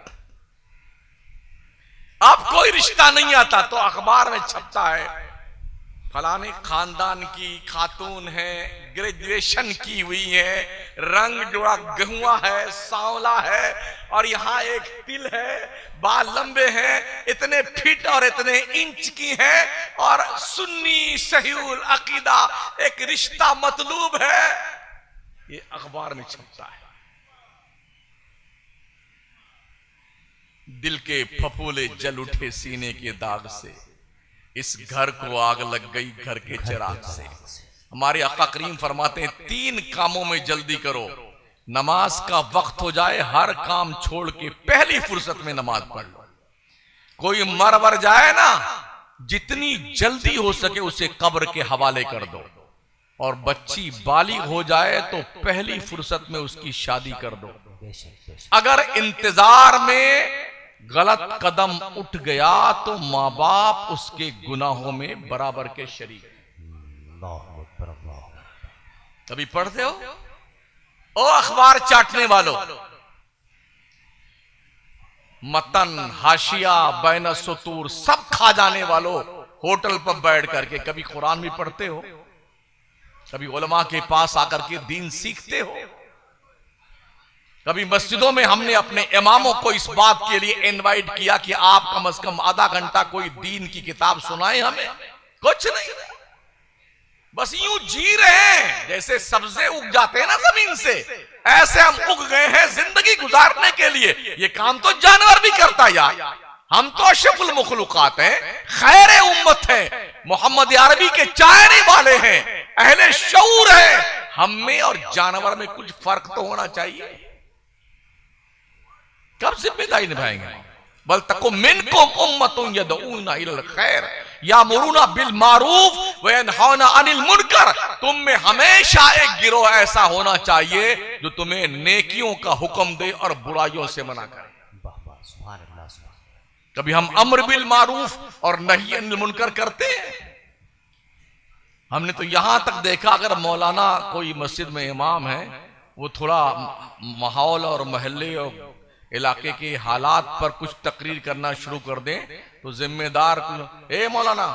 अब कोई रिश्ता नहीं आता। तो अखबार में छपता है फलाने खानदान की खातून है, ग्रेजुएशन की हुई है, रंग जोड़ा गहुआ है, सांवला है, और यहाँ एक तिल है, बाल लंबे हैं, इतने फीट और इतने इंच की हैं, और सुन्नी सहीउल अकीदा एक रिश्ता मतलूब है, ये अखबार में छपता है। दिल के फफूले जल उठे सीने के दाग से, इस घर को आग लग गई घर के चिराग से। हमारे आका करीम फरमाते हैं 3 कामों में जल्दी करो, नमाज का वक्त हो जाए हर काम छोड़ के पहली फुर्सत में नमाज पढ़ लो। कोई मर वर जाए ना, जितनी जल्दी हो सके उसे कब्र के हवाले कर दो, और बच्ची बालिग हो जाए तो पहली फुर्सत में उसकी शादी कर दो। अगर इंतजार में गलत कदम उठ गया तो माँ बाप उसके गुनाहों में बराबर के शरीक। कभी पढ़ते हो ओ अखबार चाटने वालों, मतन हाशिया बैन सुतूर सब खा जाने वालों, होटल पर बैठ करके कभी कुरान भी पढ़ते हो? कभी उलमा के पास आकर के दीन सीखते हो? कभी मस्जिदों में हमने अपने इमामों को इस बात के लिए इनवाइट किया कि आप कम से कम आधा घंटा कोई दीन की किताब सुनाएं हमें? कुछ नहीं, बस यूं जी रहे हैं जैसे सब्जे उग जाते हैं ना जमीन से, ऐसे हम उग गए हैं जिंदगी गुजारने के लिए। ये काम तो जानवर भी करता यार, हम तो अशरफुल मखलूकात हैं, खैर उम्मत है, मोहम्मद अरबी के चाहने वाले हैं, अहले शऊर हैं। हम में और जानवर में कुछ फर्क तो होना चाहिए। कब जिम्मेदारी निभाएंगे? बल तको मिनकुम उम्मतुन यदऊना इलल खैर यामुरूना बिल मारूफ व यनहौना अनिल मुनकर। तुम में हमेशा एक गिरोह ऐसा होना चाहिए जो तुम्हें नेकियों का हुक्म दे और बुराइयों से मना करे। कभी हम अम्र बिल मारूफ और नही अनिल मुनकर करते हैं? हमने तो यहां तक देखा, अगर मौलाना कोई मस्जिद में इमाम है, वो थोड़ा माहौल और मोहल्ले और इलाके के हालात पर कुछ तकरीर करना शुरू कर दें तो जिम्मेदार, ए मौलाना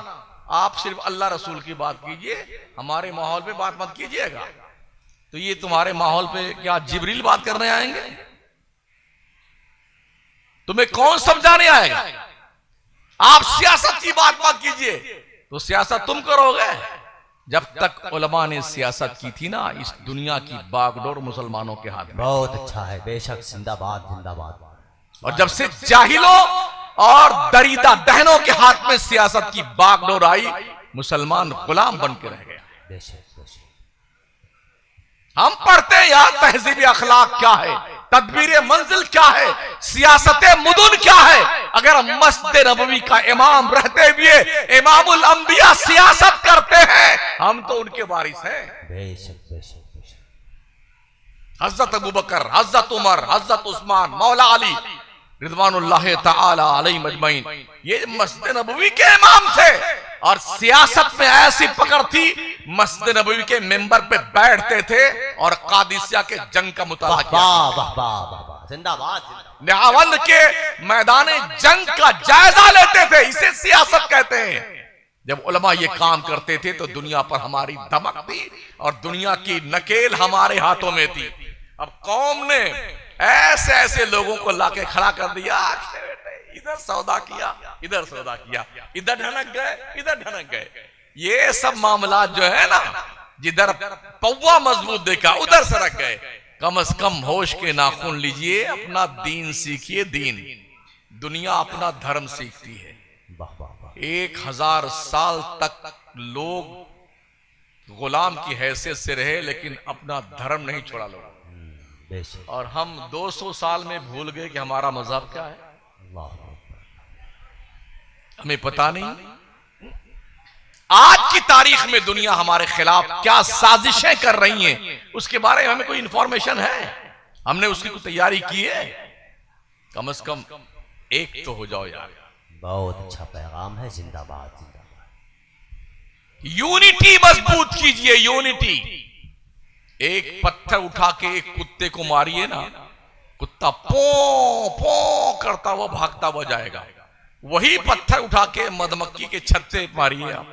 आप सिर्फ अल्लाह रसूल की बात कीजिए, हमारे माहौल पे बात मत कीजिएगा। तो ये तुम्हारे माहौल पे क्या जिब्रील बात करने आएंगे? तुम्हें कौन समझाने आएगा? आप सियासत की बात मत कीजिए, तो सियासत तुम करोगे। जब तक उलमा ने सियासत की थी ना, इस दुनिया की बागडोर मुसलमानों के हाथ में। बहुत अच्छा है, बेशक, जिंदाबाद जिंदाबाद। और जब से जाहिलों और दरीदा दहनों के हाथ में सियासत की बागडोर आई, मुसलमान गुलाम बन के रह गया। बेशक बेशक। हम पढ़ते हैं यार तहजीब अखलाक क्या है, तदबीर मंजिल क्या है, सियासत मुदुन क्या है। अगर मस्जिद नबवी का इमाम रहते हुए इमामुल अंबिया सियासत करते हैं, हम तो उनके वारिस हैं। बेशक बेशक बेशक। हजरत अबू बकर, हजरत उमर, हजरत उस्मान, मौला अली रिज़वानुल्लाह ताला अलैहिम अजमईन, ये मस्जिद नबवी के इमाम थे। और सियासत में ऐसी पकड़ थी, मस्जिद नबवी के मेंबर पे बैठते थे और कादिसिया के जंग का मुताला किया। जिंदाबाद। न्यावंद के मैदान जंग का जायजा लेते थे, इसे सियासत कहते हैं। जब उलमा ये काम करते थे तो दुनिया पर हमारी धमक थी और दुनिया की नकेल हमारे हाथों में थी। अब कौम ने ऐसे ऐसे लोगों को लाके खड़ा कर दिया, इधर सौदा किया, इधर सौदा किया, इधर ढनक गए, इधर ढनक गए। ये सब मामला जो है ना, जिधर पौवा मजबूत देखा उधर सरक गए। कम से कम होश के नाखून लीजिए, अपना दीन सीखिए। दीन, दुनिया अपना धर्म सीखती है। 1000 साल तक लोग गुलाम की हैसियत से रहे, लेकिन अपना धर्म नहीं छोड़ा लोग। और हम 200 साल में भूल गए कि हमारा मजहब क्या है। हमें पता नहीं आज की तारीख में दुनिया हमारे खिलाफ क्या साजिशें कर रही हैं, उसके बारे में हमें कोई इंफॉर्मेशन है? हमने उसकी कोई तैयारी की है? कम से कम एक तो हो जाओ यार। बहुत अच्छा पैगाम है, जिंदाबाद जिंदाबाद। यूनिटी मजबूत कीजिए, यूनिटी। एक पत्थर उठा के एक कुत्ते को मारिए ना, कुत्ता पो पो करता हुआ भागता हुआ जाएगा। वही पत्थर उठा के मधुमक्खी के छत्ते मारिए आप,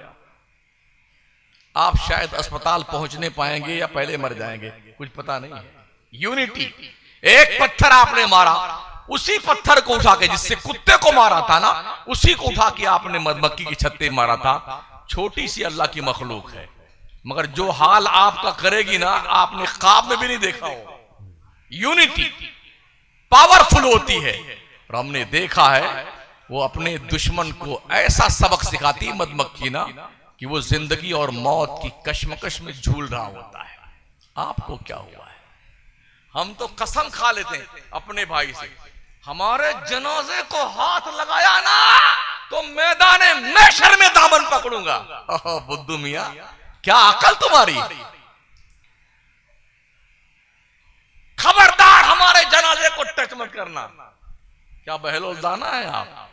आप शायद अस्पताल पहुंचने पाएंगे या पहले मर जाएंगे, कुछ पता नहीं है। यूनिटी, एक पत्थर आपने मारा, उसी पत्थर को उठा के, जिससे कुत्ते को मारा था ना, उसी को उठा के आपने मधुमक्खी की छत्ते मारा था। छोटी सी अल्लाह की मखलूक है, मगर जो हाल आपका करेगी ना, आपने ख्वाब में भी नहीं देखा हो। यूनिटी पावरफुल होती है, और हमने देखा है वो अपने दुश्मन को ऐसा सबक सिखाती मधुमक्खी ना, कि वो जिंदगी और मौत की कश्मकश में झूल रहा होता है। आपको क्या हुआ है? हम तो कसम खा लेते हैं अपने भाई से, हमारे जनाजे को हाथ लगाया ना तो मैदाने महशर में दामन पकड़ूंगा। बुद्धू मियां, क्या अकल तुम्हारी? खबरदार हमारे जनाजे को टच मत करना। क्या बहलोलदाना है आप?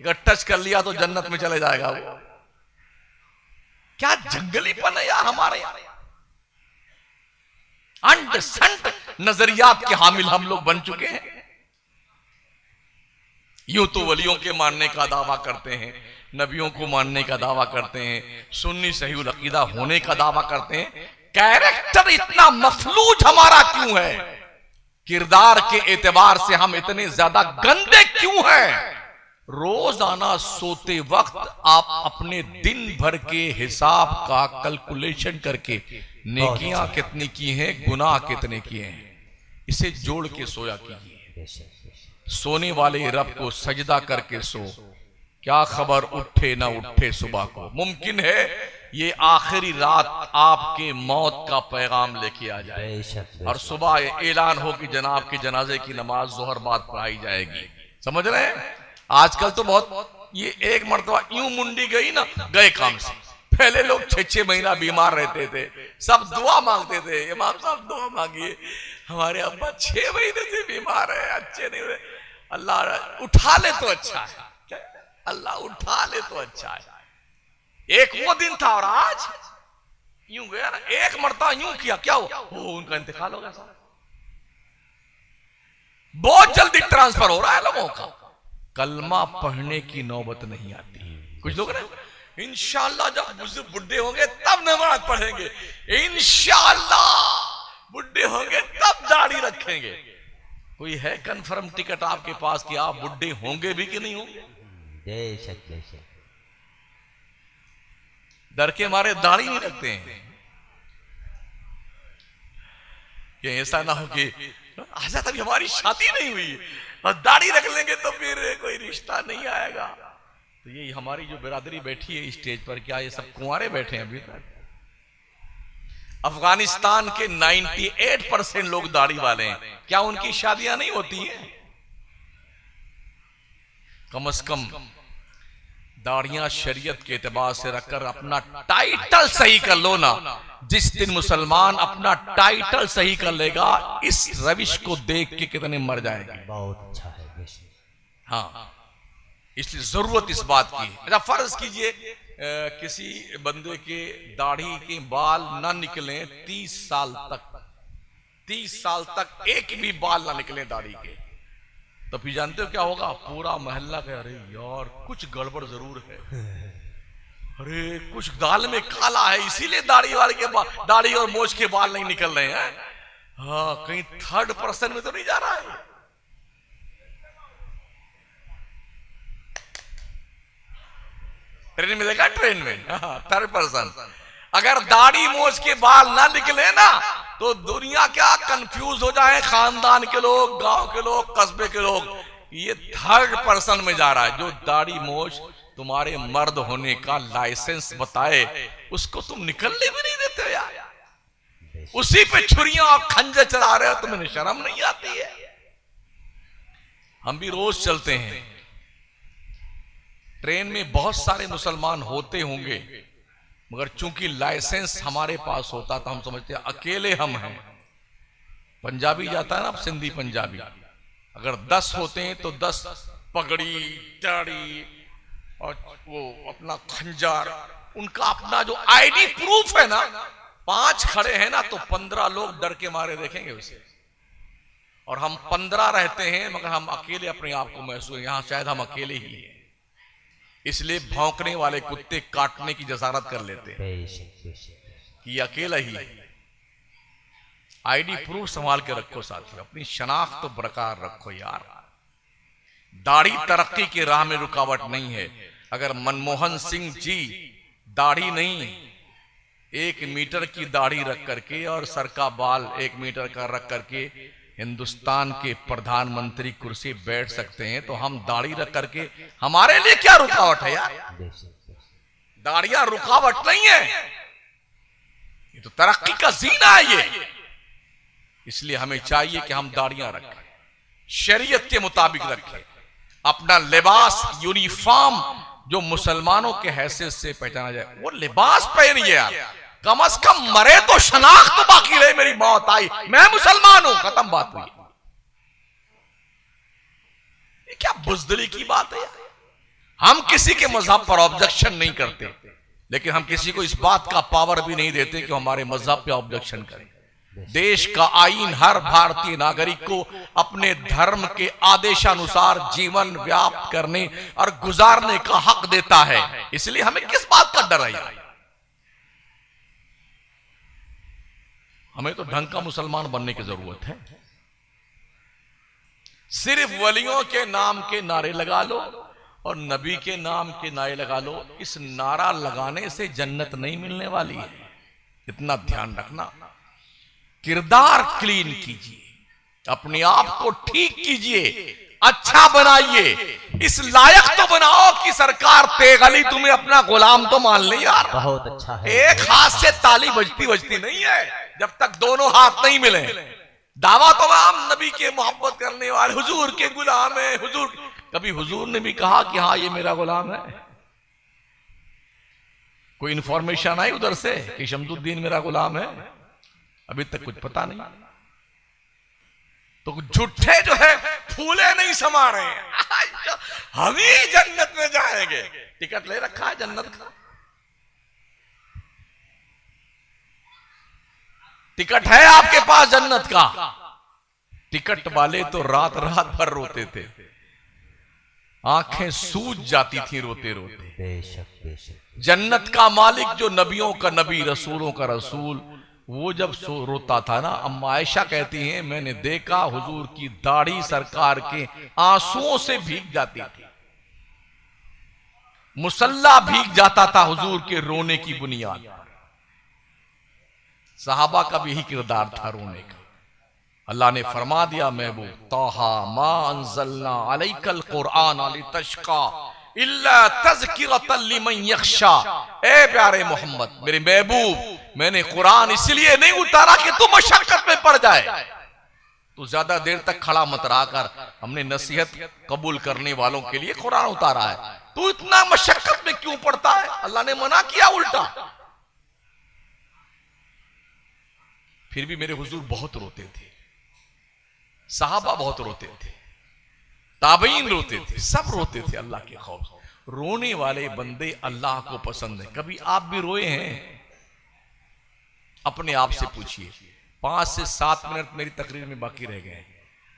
अगर टच कर लिया तो जन्नत में चले जाएगा वो। क्या जंगलीपन है यार हमारे यार। अंड संट नजरियात के हामिल हम लोग बन चुके हैं। यूं तो वलियों के मानने का दावा करते हैं, नबियों को मानने का दावा करते हैं, सुन्नी सही अकीदा होने का दावा करते हैं। कैरेक्टर इतना मफलूज हमारा क्यों है? किरदार के एतबार से हम इतने ज्यादा गंदे क्यों हैं? रोजाना सोते वक्त आप अपने दिन भर के हिसाब का कैलकुलेशन करके नेकियां कितनी की हैं, गुनाह कितने किए हैं, इसे जोड़ के सोया कीजिए। सोने वाले रब को सजदा करके सो, क्या खबर उठे ना उठे सुबह को। मुमकिन है ये आखिरी रात आपके मौत का पैगाम लेके आ जाए और सुबह ऐलान हो कि जनाब के जनाजे की नमाज जोहर बाद पढ़ाई जाएगी। समझ रहे हैं? आजकल तो बहुत ये एक मर्तबा यूं मुंडी गई ना, गए काम से। पहले लोग 6-6 महीना बीमार रहते थे, सब दुआ मांगते थे, इमाम साहब दुआ मांगिए, हमारे अब्बा 6 महीने से बीमार है, अच्छे नहीं हुए। अल्लाह उठा ले तो अच्छा है, अल्लाह उठा ले तो अच्छा है। एक वो दिन था और आज यूं गया ना, एक मरतबा यूं किया, क्या हुआ? उनका इंतकाल हो गया। बहुत जल्दी ट्रांसफर हो रहा है लोगों का। कलमा पढ़ने की नौबत नहीं आती। कुछ लोग ना इंशाअल्लाह जब बुढ़े होंगे तब नमाज पढ़ेंगे, इंशाअल्लाह बुढ़े होंगे तब दाढ़ी रखेंगे। कोई है कंफर्म टिकट आपके पास कि आप बुढ़े होंगे भी कि नहीं होंगे? डर के मारे दाढ़ी नहीं रखते हैं कि ऐसा ना हो कि आजा तभी हमारी शादी नहीं हुई और दाढ़ी रख लेंगे तो फिर कोई रिश्ता नहीं आएगा। तो ये हमारी जो बिरादरी बैठी है स्टेज पर, क्या ये सब कुंवारे बैठे हैं अभी तक? अफगानिस्तान के 98% लोग दाढ़ी वाले हैं, क्या उनकी शादियां नहीं होती हैं? कम से कम दाढ़ियां शरीयत के एतबार से रखकर अपना टाइटल सही कर लो ना। जिस दिन मुसलमान अपना टाइटल सही कर लेगा, इस रविश को देख के कितने मर जाएंगे। बहुत अच्छा है। हाँ, इसलिए जरूरत इस बात की। अच्छा फर्ज कीजिए किसी बंदे के दाढ़ी के बाल ना निकले 30 साल तक, 30 साल तक एक भी बाल ना निकले दाढ़ी के, तो फिर जानते हो क्या होगा? पूरा मोहल्ला का अरे यार कुछ गड़बड़ जरूर है, अरे कुछ दाल में काला है, इसीलिए दाढ़ी वाले के दाढ़ी और मोछ के बाल नहीं निकल रहे हैं। हाँ, कहीं 3rd पर्सन में तो नहीं जा रहा है। ट्रेन में देखा? ट्रेन में 3rd पर्सन। अगर दाढ़ी मोछ के बाल ना निकले ना तो दुनिया क्या कंफ्यूज हो जाए, खानदान के लोग, गांव के लोग, कस्बे के लोग। ये 3rd पर्सन में जा रहा है। जो दाढ़ी मोछ तुम्हारे मर्द होने का लाइसेंस बताए, उसको तुम निकलने भी नहीं देते हो यार। उसी पे छुरियां और खंजर चला रहे हो, तुम्हें शर्म नहीं आती है? हम भी रोज चलते हैं, ट्रेन में बहुत सारे मुसलमान होते होंगे, मगर चूंकि लाइसेंस हमारे पास होता तो हम समझते हैं अकेले हम हैं। पंजाबी जाता है ना, सिंधी पंजाबी, अगर 10 होते हैं तो 10 पगड़ी, दाढ़ी और वो अपना खंजर, उनका अपना जो आईडी प्रूफ है ना, 5 खड़े हैं ना तो 15 लोग डर के मारे देखेंगे उसे। और हम 15 रहते हैं मगर हम अकेले अपने आप को महसूस, यहां शायद हम अकेले ही हैं। इसलिए भौंकने वाले कुत्ते काटने की जसारत कर लेते हैं कि अकेला ही है। आईडी प्रूफ संभाल के रखो साथियों, अपनी शनाख्त तो बरकरार रखो यार। दाढ़ी तरक्की की राह में रुकावट नहीं है। अगर मनमोहन सिंह जी दाढ़ी नहीं 1 मीटर की दाढ़ी रख करके और सर का बाल 1 मीटर का रख करके हिंदुस्तान के प्रधानमंत्री कुर्सी बैठ सकते हैं, तो हम दाढ़ी रख करके हमारे लिए क्या रुकावट है यार? दाढ़ियां रुकावट नहीं है, ये तो तरक्की का जीना है ये। इसलिए हमें चाहिए कि हम दाढ़ियां रखें, शरीयत के मुताबिक रखें, अपना लिबास यूनिफॉर्म जो मुसलमानों के हैसियत से पहचाना जाए वो लिबास पहनिए यार। कम से कम मरे तो शनाख्त तो बाकी रहे, मेरी मौत आई मैं मुसलमान हूं, खत्म बात हुई। ये क्या बुज़दिली की बात है यार। हम किसी के मजहब पर ऑब्जेक्शन नहीं करते, लेकिन हम किसी को इस बात का पावर भी नहीं देते कि हमारे मजहब पे ऑब्जेक्शन करें। देश का आईन हर भारतीय नागरिक को अपने धर्म के आदेशानुसार जीवन व्याप्त करने और गुजारने का हक देता है, इसलिए हमें किस बात का डर है? हमें तो ढंग का मुसलमान बनने की जरूरत है। सिर्फ वलियों के नाम के नारे लगा लो और नबी के नाम के नारे लगा लो, इस नारा लगाने से जन्नत नहीं मिलने वाली है, इतना ध्यान रखना। किरदार क्लीन कीजिए, अपने आप को ठीक कीजिए, अच्छा बनाइए, इस लायक तो बनाओ कि सरकार तेगली तुम्हें अपना गुलाम तो मान ले यार। बहुत अच्छा है। एक हाथ से ताली बजती नहीं है जब तक दोनों हाथ नहीं मिले। दावा तो हम नबी के मोहब्बत करने वाले हुजूर के गुलाम है। हुजूर कभी हुजूर ने भी कहा कि हाँ ये मेरा गुलाम है? कोई इंफॉर्मेशन आई उधर से कि शमसुद्दीन मेरा गुलाम है? अभी तक कुछ पता नहीं। तो झूठे जो है फूले नहीं समा रहे हैं, हम ही जन्नत में जाएंगे। टिकट ले रखा है जन्नत का, टिकट है आपके पास जन्नत का। टिकट वाले तो रात रात भर रोते थे, आंखें सूज जाती थी रोते रोते। बेशक बेशक। जन्नत का मालिक जो नबियों का नबी रसूलों का रसूल, वो जब रोता था ना, अम्मा आयशा कहती हैं मैंने देखा हुजूर की दाढ़ी सरकार के आंसुओं से भीग जाती थी, मुसल्ला भीग जाता था हुजूर के रोने की बुनियाद पर। सहाबा का भी यही किरदार था रोने का। अल्लाह ने फरमा दिया महबूब ताहा मा अंज़लना अलैकल कुरआन लितशका इल्ला तज़किरतन लिमन यख्शा। ए प्यारे मोहम्मद मेरे महबूब, मैंने कुरान इसलिए नहीं उतारा कि तू मशक्कत में पड़ जाए। तू ज्यादा देर तक खड़ा मत रहा कर, हमने नसीहत कबूल करने वालों के लिए कुरान उतारा है। तू इतना मशक्कत में क्यों पड़ता है? अल्लाह ने मना किया उल्टा। फिर भी मेरे हुजूर बहुत रोते थे, सहाबा बहुत रोते थे, ताबईन रोते थे, सब रोते थे अल्लाह के खौफ। रोने वाले बंदे अल्लाह को पसंद है। कभी आप भी रोए हैं? अपने आप से पूछिए। 5 से 7 मिनट मेरी तकरीर में बाकी रह गए,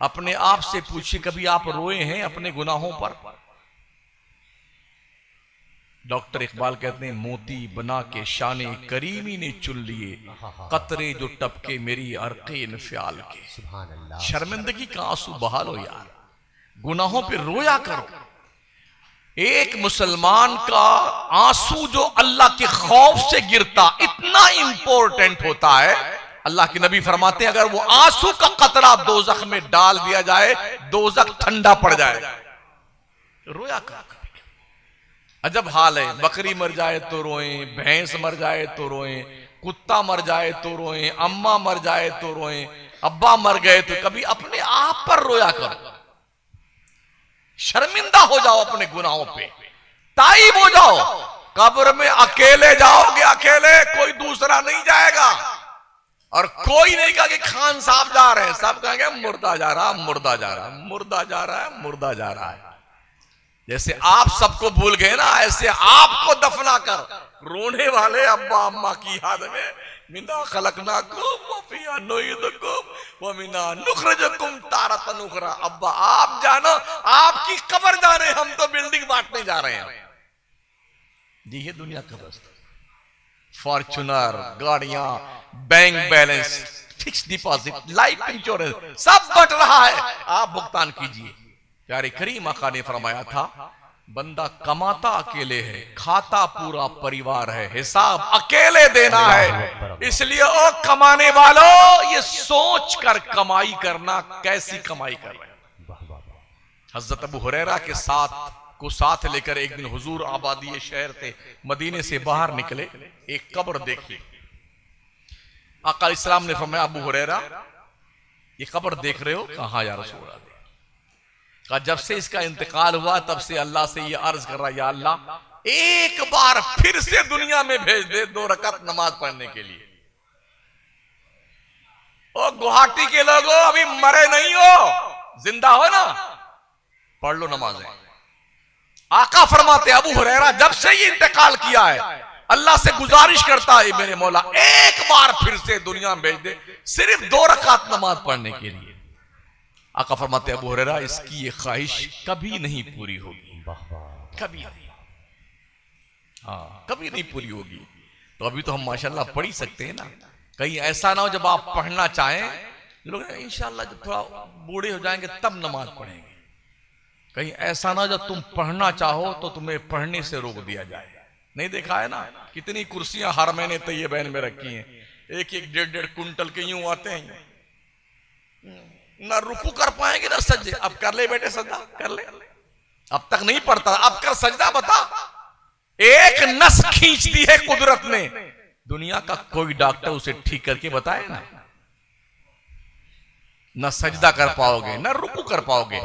अपने आप से पूछिए कभी आप रोए हैं अपने गुनाहों पर? डॉक्टर इकबाल कहते हैं मोती बना के शाने करीमी ने चुन लिए, कतरे जो टपके मेरी अर्के इंफ्याल के। सुभान अल्लाह। शर्मिंदगी का आंसू बहा लो यार, गुनाहों पे रोया करो। एक मुसलमान का आंसू जो अल्लाह के खौफ से गिरता इतना इंपॉर्टेंट होता है। अल्लाह के नबी फरमाते हैं अगर वो आंसू का कतरा दोजख में डाल दिया जाए, दोजख ठंडा पड़ जाए। रोया करो। अजब हाल है, बकरी मर जाए तो रोएं, भैंस मर जाए तो रोएं, कुत्ता मर जाए तो रोएं, अम्मा मर जाए तो रोएं, अब्बा मर गए तो कभी अपने आप पर रोया करो। शर्मिंदा हो जाओ अपने गुनाहों पे, ताइब हो जाओ। कब्र में अकेले जाओगे, अकेले, कोई दूसरा नहीं जाएगा। और कोई नहीं कहा कि खान साहब जा रहे हैं, सब कहेंगे मुर्दा जा रहा, मुर्दा जा रहा, मुर्दा जा रहा है, मुर्दा जा रहा है। जैसे आप सबको भूल गए ना, ऐसे आपको दफना कर रोने वाले अब्बा अम्मा की याद में मिना खलकनाकुम व फिया नुईदुकुम व मिना नुखरिजुकुम तारतन उखरा। अब्बा आप जानो, आपकी कब्र जाने, हम तो बिल्डिंग बांटने जा रहे हैं। ये है दुनिया का रास्ता। फॉर्च्यूनर, गाड़ियां, bank balance, fix deposit, life insurance सब बट रहा है, आप भुगतान कीजिए। प्यारे करीम आका ने फरमाया था, बंदा कमाता अकेले है, खाता पूरा परिवार है, हिसाब अकेले देना है। इसलिए ओ कमाने वालों, ये सोच कर कमाई करना कैसी कमाई कर रहे हैं। हजरत अबू हुरैरा के साथ लेकर एक दिन हुजूर आबादी शहर थे, मदीने से बाहर निकले, एक कब्र देखी। आका इस्लाम ने फरमाया, अबू हुरैरा ये कब्र देख रहे हो? कहा या रसूल अल्लाह। कहा जब से इसका इंतकाल हुआ तब से अल्लाह से ये अर्ज कर रहा, या अल्लाह एक बार फिर से दुनिया में भेज दे 2 रकात नमाज पढ़ने के लिए। ओ गुवाहाटी के लोगों, अभी मरे नहीं हो, जिंदा हो ना, पढ़ लो नमाजें। आका फरमाते, अबू हुरैरा जब से ये इंतकाल किया है, अल्लाह से गुजारिश करता है, मेरे मौला एक बार फिर से दुनिया में भेज दे, सिर्फ 2 रकात नमाज पढ़ने के लिए। आका फरमाते, अबू हुरैरा इसकी ये ख्वाहिश कभी नहीं पूरी होगी, कभी नहीं, हाँ कभी नहीं पूरी होगी। तो अभी तो हम माशाल्लाह पढ़ ही सकते हैं ना, कहीं ऐसा ना हो जब आप पढ़ना चाहें, लोग इंशाल्लाह जब थोड़ा बूढ़े हो जाएंगे तब नमाज पढ़ेंगे। कहीं ऐसा ना जब तुम पढ़ना चाहो तो तुम्हें पढ़ने से रोक दिया जाए। नहीं देखा है ना, कितनी कुर्सियां हर महीने तैयबैन में रखी हैं, 1-1, 1.5 कुंटल के यूं आते हैं, ना रुकू कर पाएंगे ना सज्जे। अब कर ले बेटे सजदा, कर ले, अब तक नहीं पढ़ता, अब कर सजदा, बता। एक नस खींच दी है कुदरत ने, दुनिया का कोई डॉक्टर उसे ठीक करके बताए ना सजदा कर पाओगे ना रुकू कर पाओगे।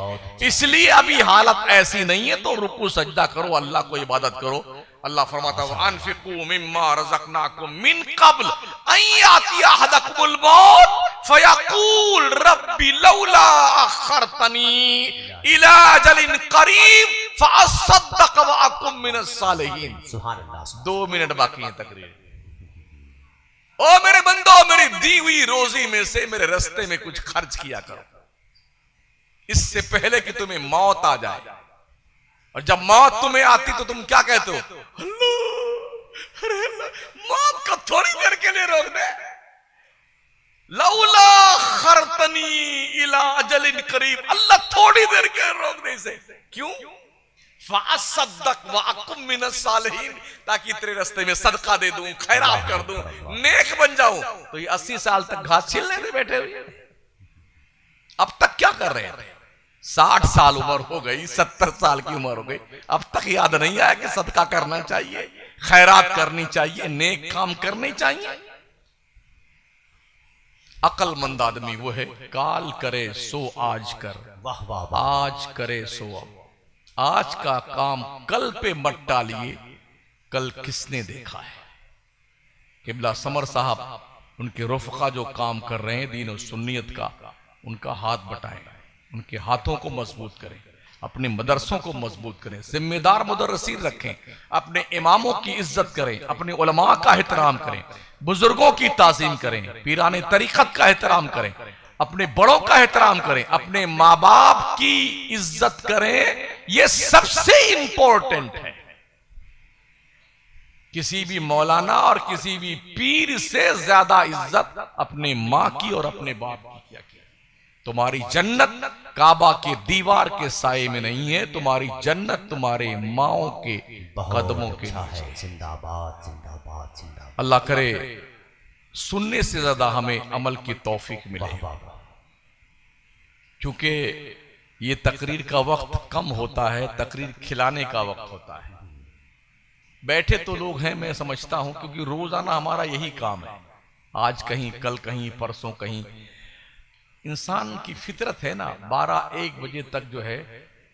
इसलिए अभी हालत ऐसी नहीं है तो रुकू सजदा करो, अल्लाह को इबादत करो। अल्लाह फरमाता है, अनफिकू मिम्मा रज़क़नाकुम मिन क़ब्ल अन यातिया अहदकुमुल मौत फयक़ूल रब्बी लौला अख़रतनी इला अजलिन क़रीब फ़अस्सद्दक़ व अकुम मिनस सालिहीन। सुभान अल्लाह। 2 मिनट बाकी है तकरीर। ओ मेरे बंदो, मेरी दी हुई रोजी में से मेरे रास्ते में कुछ खर्च किया करो, इससे पहले कि तुम्हें मौत आ जाए। और जब मौत तुम्हें आती तो तुम क्या कहते हो? अरे मौत को थोड़ी देर के लिए रोक दे, लौला खरतनी इला अजलिन करीब, अल्लाह थोड़ी देर के रोक दे इसे। क्यों? फ़अस्सद्दक़ व अकुम मिनस सालिहीन, ताकि तेरे रास्ते में सदका दे दूं, खैरात कर दूं, नेक बन जाऊं। तो ये 80 साल तक घास छीलने में बैठे हुए, अब तक क्या कर रहे हैं? 60 साल उम्र हो गई, 70 साल की उम्र हो गई, अब तक याद नहीं आया कि सदका करना चाहिए, खैरात करनी चाहिए, नेक काम करने चाहिए। अक्लमंद आदमी वो है, काल करे सो आज कर, वाह वाह, आज करे सो अब, आज का काम कल पे मत डालिए, कल किसने देखा है। किबला समर साहब, उनके रफ़क़ा जो काम कर रहे हैं दीन और सुन्नियत का, उनका हाथ बटाएं, उनके हाथों को मजबूत करें, अपने मदरसों को मजबूत करें, जिम्मेदार मुदर्रिसीन रखें, अपने इमामों की इज्जत करें, अपने उलमा का एहतराम करें, बुजुर्गों की ताज़ीम करें, पीराने तरीक़त का एहतराम करें, अपने बड़ों का एहतराम करें, अपने माँ बाप की इज्जत करें। ये सबसे इंपॉर्टेंट है। किसी भी मौलाना और किसी भी पीर से ज्यादा इज्जत अपने माँ की और अपने बाप की किया। तुम्हारी जन्नत काबा के दीवार के साये में नहीं है, तुम्हारी जन्नत तुम्हारे माओ के कदमों के नीचे। जिंदाबाद जिंदाबाद जिंदाबाद। अल्लाह करे सुनने से ज्यादा हमें अमल की तौफीक मिले, क्योंकि ये तकरीर का वक्त कम होता है, तकरीर खिलाने का वक्त होता है। बैठे तो लोग हैं, मैं समझता हूं, क्योंकि रोजाना हमारा यही काम है, आज कहीं कल कहीं परसों कहीं। इंसान की फितरत है ना, 12-1 बजे तक जो है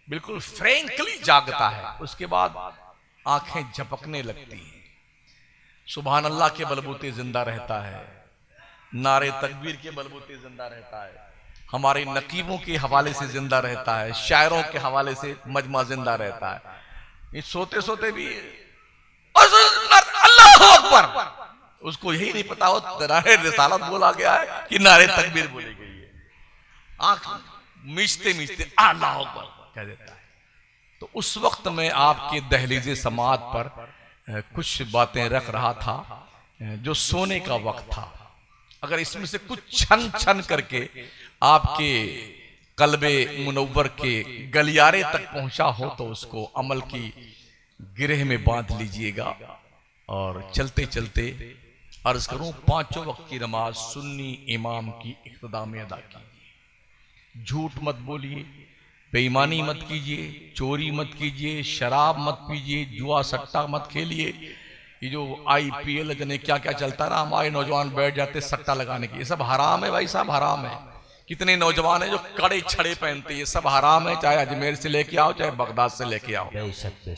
बिल्कुल फ्रैंकली जागता है, उसके बाद आंखें झपकने लगती हैं, सुभान अल्लाह के बलबूते जिंदा रहता है, नारे तकबीर के बलबूते जिंदा रहता है, हमारे नकीबों के हवाले से जिंदा रहता है, शायरों के हवाले से मजमा जिंदा रहता है। ये सोते सोते भी अल्लाह अकबर, उसको यही नहीं पता हो नारे रिसालत बोला गया है कि नारे तकबीर बोली गई है, आंख मीचते मीचते अल्लाह अकबर कह देता है। तो उस वक्त में आपके दहलीज़े समात पर कुछ बातें रख रहा था जो सोने का वक्त था। अगर इसमें से कुछ छन छन करके आपके कल्बे मुनव्वर के गलियारे तक पहुंचा हो तो उसको अमल की गिरह में बांध लीजिएगा। और चलते चलते अर्ज करूं, 5 वक्त की नमाज सुन्नी इमाम की इक्तदा में अदा कीजिए। झूठ मत बोलिए, बेईमानी मत कीजिए, चोरी मत कीजिए, शराब मत पीजिए, जुआ सट्टा मत खेलिए। ये जो IPL जने क्या क्या चलता है ना, हमारे नौजवान बैठ जाते सट्टा लगाने की, ये सब हराम है भाई साहब, हराम है। कितने नौजवान हैं जो कड़े छड़े पहनते हैं, ये सब हराम है। चाहे अजमेर से लेके आओ, चाहे बगदाद से लेके आओ।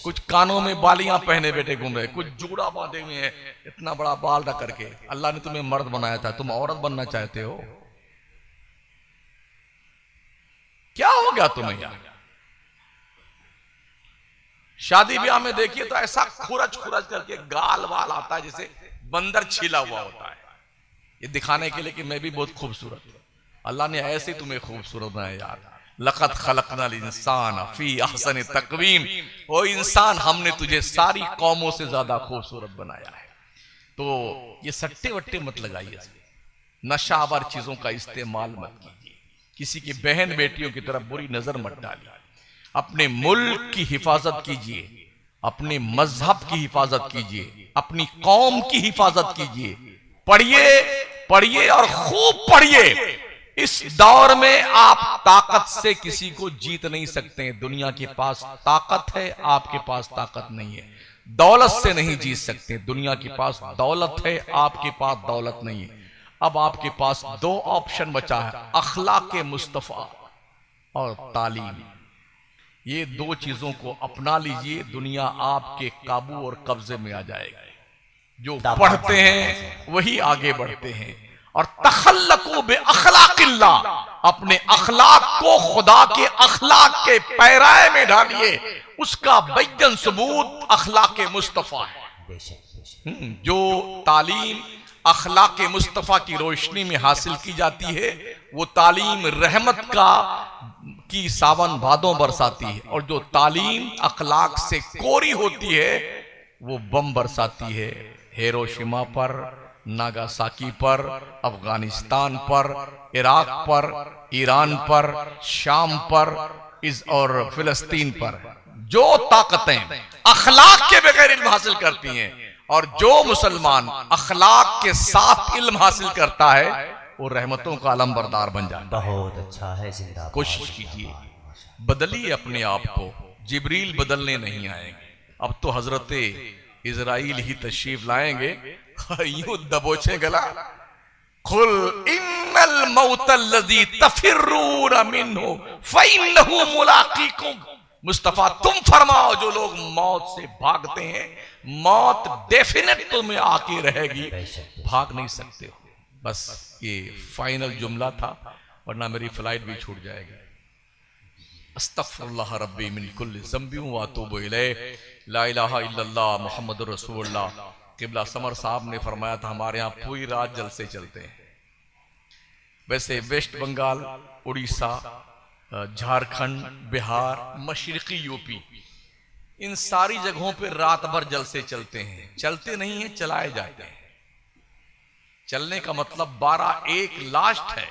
कुछ कानों में बालियां पहने बैठे घूम रहे, कुछ जूड़ा बांधे हुए हैं, इतना बड़ा बाल रख करके। अल्लाह ने तुम्हें मर्द बनाया था, तुम औरत बनना चाहते हो? क्या हो गया तुम्हें यार? शादी ब्याह में देखिए तो ऐसा खुरच खुरच करके गाल वाल आता है जैसे बंदर छीला हुआ होता है, ये दिखाने के लिए कि मैं भी बहुत खूबसूरत हूं। अल्लाह ने ऐसे तुम्हें खूबसूरत बनाया यार। लक़द खलक़नल इंसान फी अहसन तक़वीम। ओ इंसान, हमने तुझे सारी कौमों से ज्यादा खूबसूरत बनाया है। तो ये सट्टे वट्टे मत लगाइए, नशावर चीजों का इस्तेमाल मत कीजिए, किसी की बहन बेटियों की तरफ बुरी नजर मत डालिए। अपने मुल्क की हिफाजत कीजिए, अपने मजहब की हिफाजत कीजिए, अपनी कौम की हिफाजत कीजिए। पढ़िए पढ़िए और खूब पढ़िए। इस दौर में आप ताकत से किसी को जीत नहीं सकते। दुनिया के पास ताकत है, आपके पास ताकत नहीं है। दौलत से नहीं जीत सकते। दुनिया के पास दौलत है, आपके पास दौलत नहीं है। अब आपके पास 2 ऑप्शन बचा है, अखलाक मुस्तफा और तालीम। ये 2 चीजों को अपना लीजिए, दुनिया आपके काबू और कब्जे में आ जाएगी। जो पढ़ते हैं वही आगे बढ़ते हैं। और तखल्लकू बे अखलाकिल्लाह, अपने अखलाक को खुदा के अखलाक के पैराए में डालिए। उसका बैयन सबूत अखलाक मुस्तफा है। जो तालीम अखलाक मुस्तफा की रोशनी में हासिल की जाती है, वो तालीम रहमत की सावन भादों बरसाती है। और जो तालीम अखलाक से कोरी होती है, वो बम बरसाती है। हिरोशिमा पर, नागासाकी पर, अफगानिस्तान पर, इराक पर, ईरान पर, शाम पर और फिलिस्तीन पर जो ताकतें अखलाक के बगैर इल्म हासिल करती हैं, और जो मुसलमान अखलाक के साथ इल्म हासिल करता है, वो रहमतों का अलमबरदार बन जाता है। बहुत अच्छा है, जिंदाबाद। कोशिश कीजिए, बदलिए अपने आप को। जिब्रील बदलने नहीं आएंगे, अब तो हजरत इजराइल ही तशरीफ लाएंगे। यूं दबोचे गला, खुल इन्नल मौतल्लज़ी तफिर्रून मिन्हु फइन्नहु मुलाक़ीकुम। मुस्तफा तुम फरमाओ, जो लोग मौत से भागते हैं, मौत डेफिनेट तुम्हें आके रहेगी, भाग नहीं सकते हो। बस ये फाइनल जुमला था, वरना मेरी फ्लाइट भी छूट जाएगी। अस्तगफिरुल्लाह रब्बी मिन कुल्लि ज़ंबि व अतूबु इलैह, ला इलाहा इल्लल्लाह मुहम्मदुर रसूलुल्लाह। किबला समर साहब ने फरमाया था, हमारे यहाँ पूरी रात जलसे चलते हैं। वैसे वेस्ट बंगाल, उड़ीसा, झारखंड, बिहार, मशरिकी यूपी, इन सारी जगहों पे रात भर जलसे चलते हैं। चलते नहीं है, चलाए जाते हैं। चलने का मतलब 12-1 लास्ट है।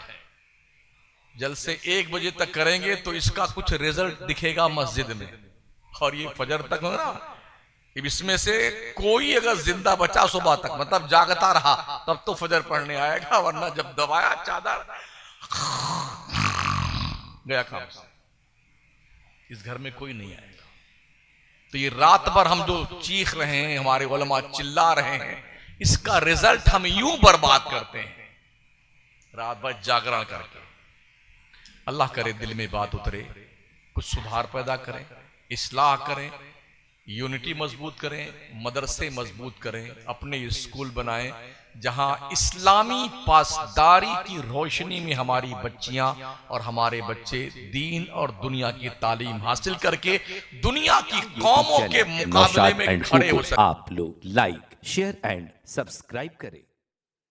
जलसे 1 बजे तक करेंगे तो इसका कुछ रिजल्ट दिखेगा मस्जिद में, और ये फजर तक हो ना, इसमें से कोई अगर जिंदा बचा सुबह तक, मतलब जागता रहा, तब तो फजर पढ़ने आएगा, वरना जब दबाया चादर गया काम, इस घर में कोई नहीं आएगा। तो ये रात भर हम जो चीख रहे हैं, हमारे उलमा चिल्ला रहे हैं, इसका रिजल्ट हम यूं बर्बाद करते हैं रात भर जागरण करके। अल्लाह करे दिल में बात उतरे, कुछ सुधार पैदा करें, इस्लाह करें, यूनिटी मजबूत करें, मदरसे मजबूत करें, अपने स्कूल बनाएं जहां इस्लामी पासदारी की रोशनी में हमारी बच्चियां और हमारे बच्चे दीन और दुनिया की तालीम हासिल करके दुनिया की कौमों के मुकाबले में खड़े हो सकें। आप लोग लाइक, शेयर एंड सब्सक्राइब करें।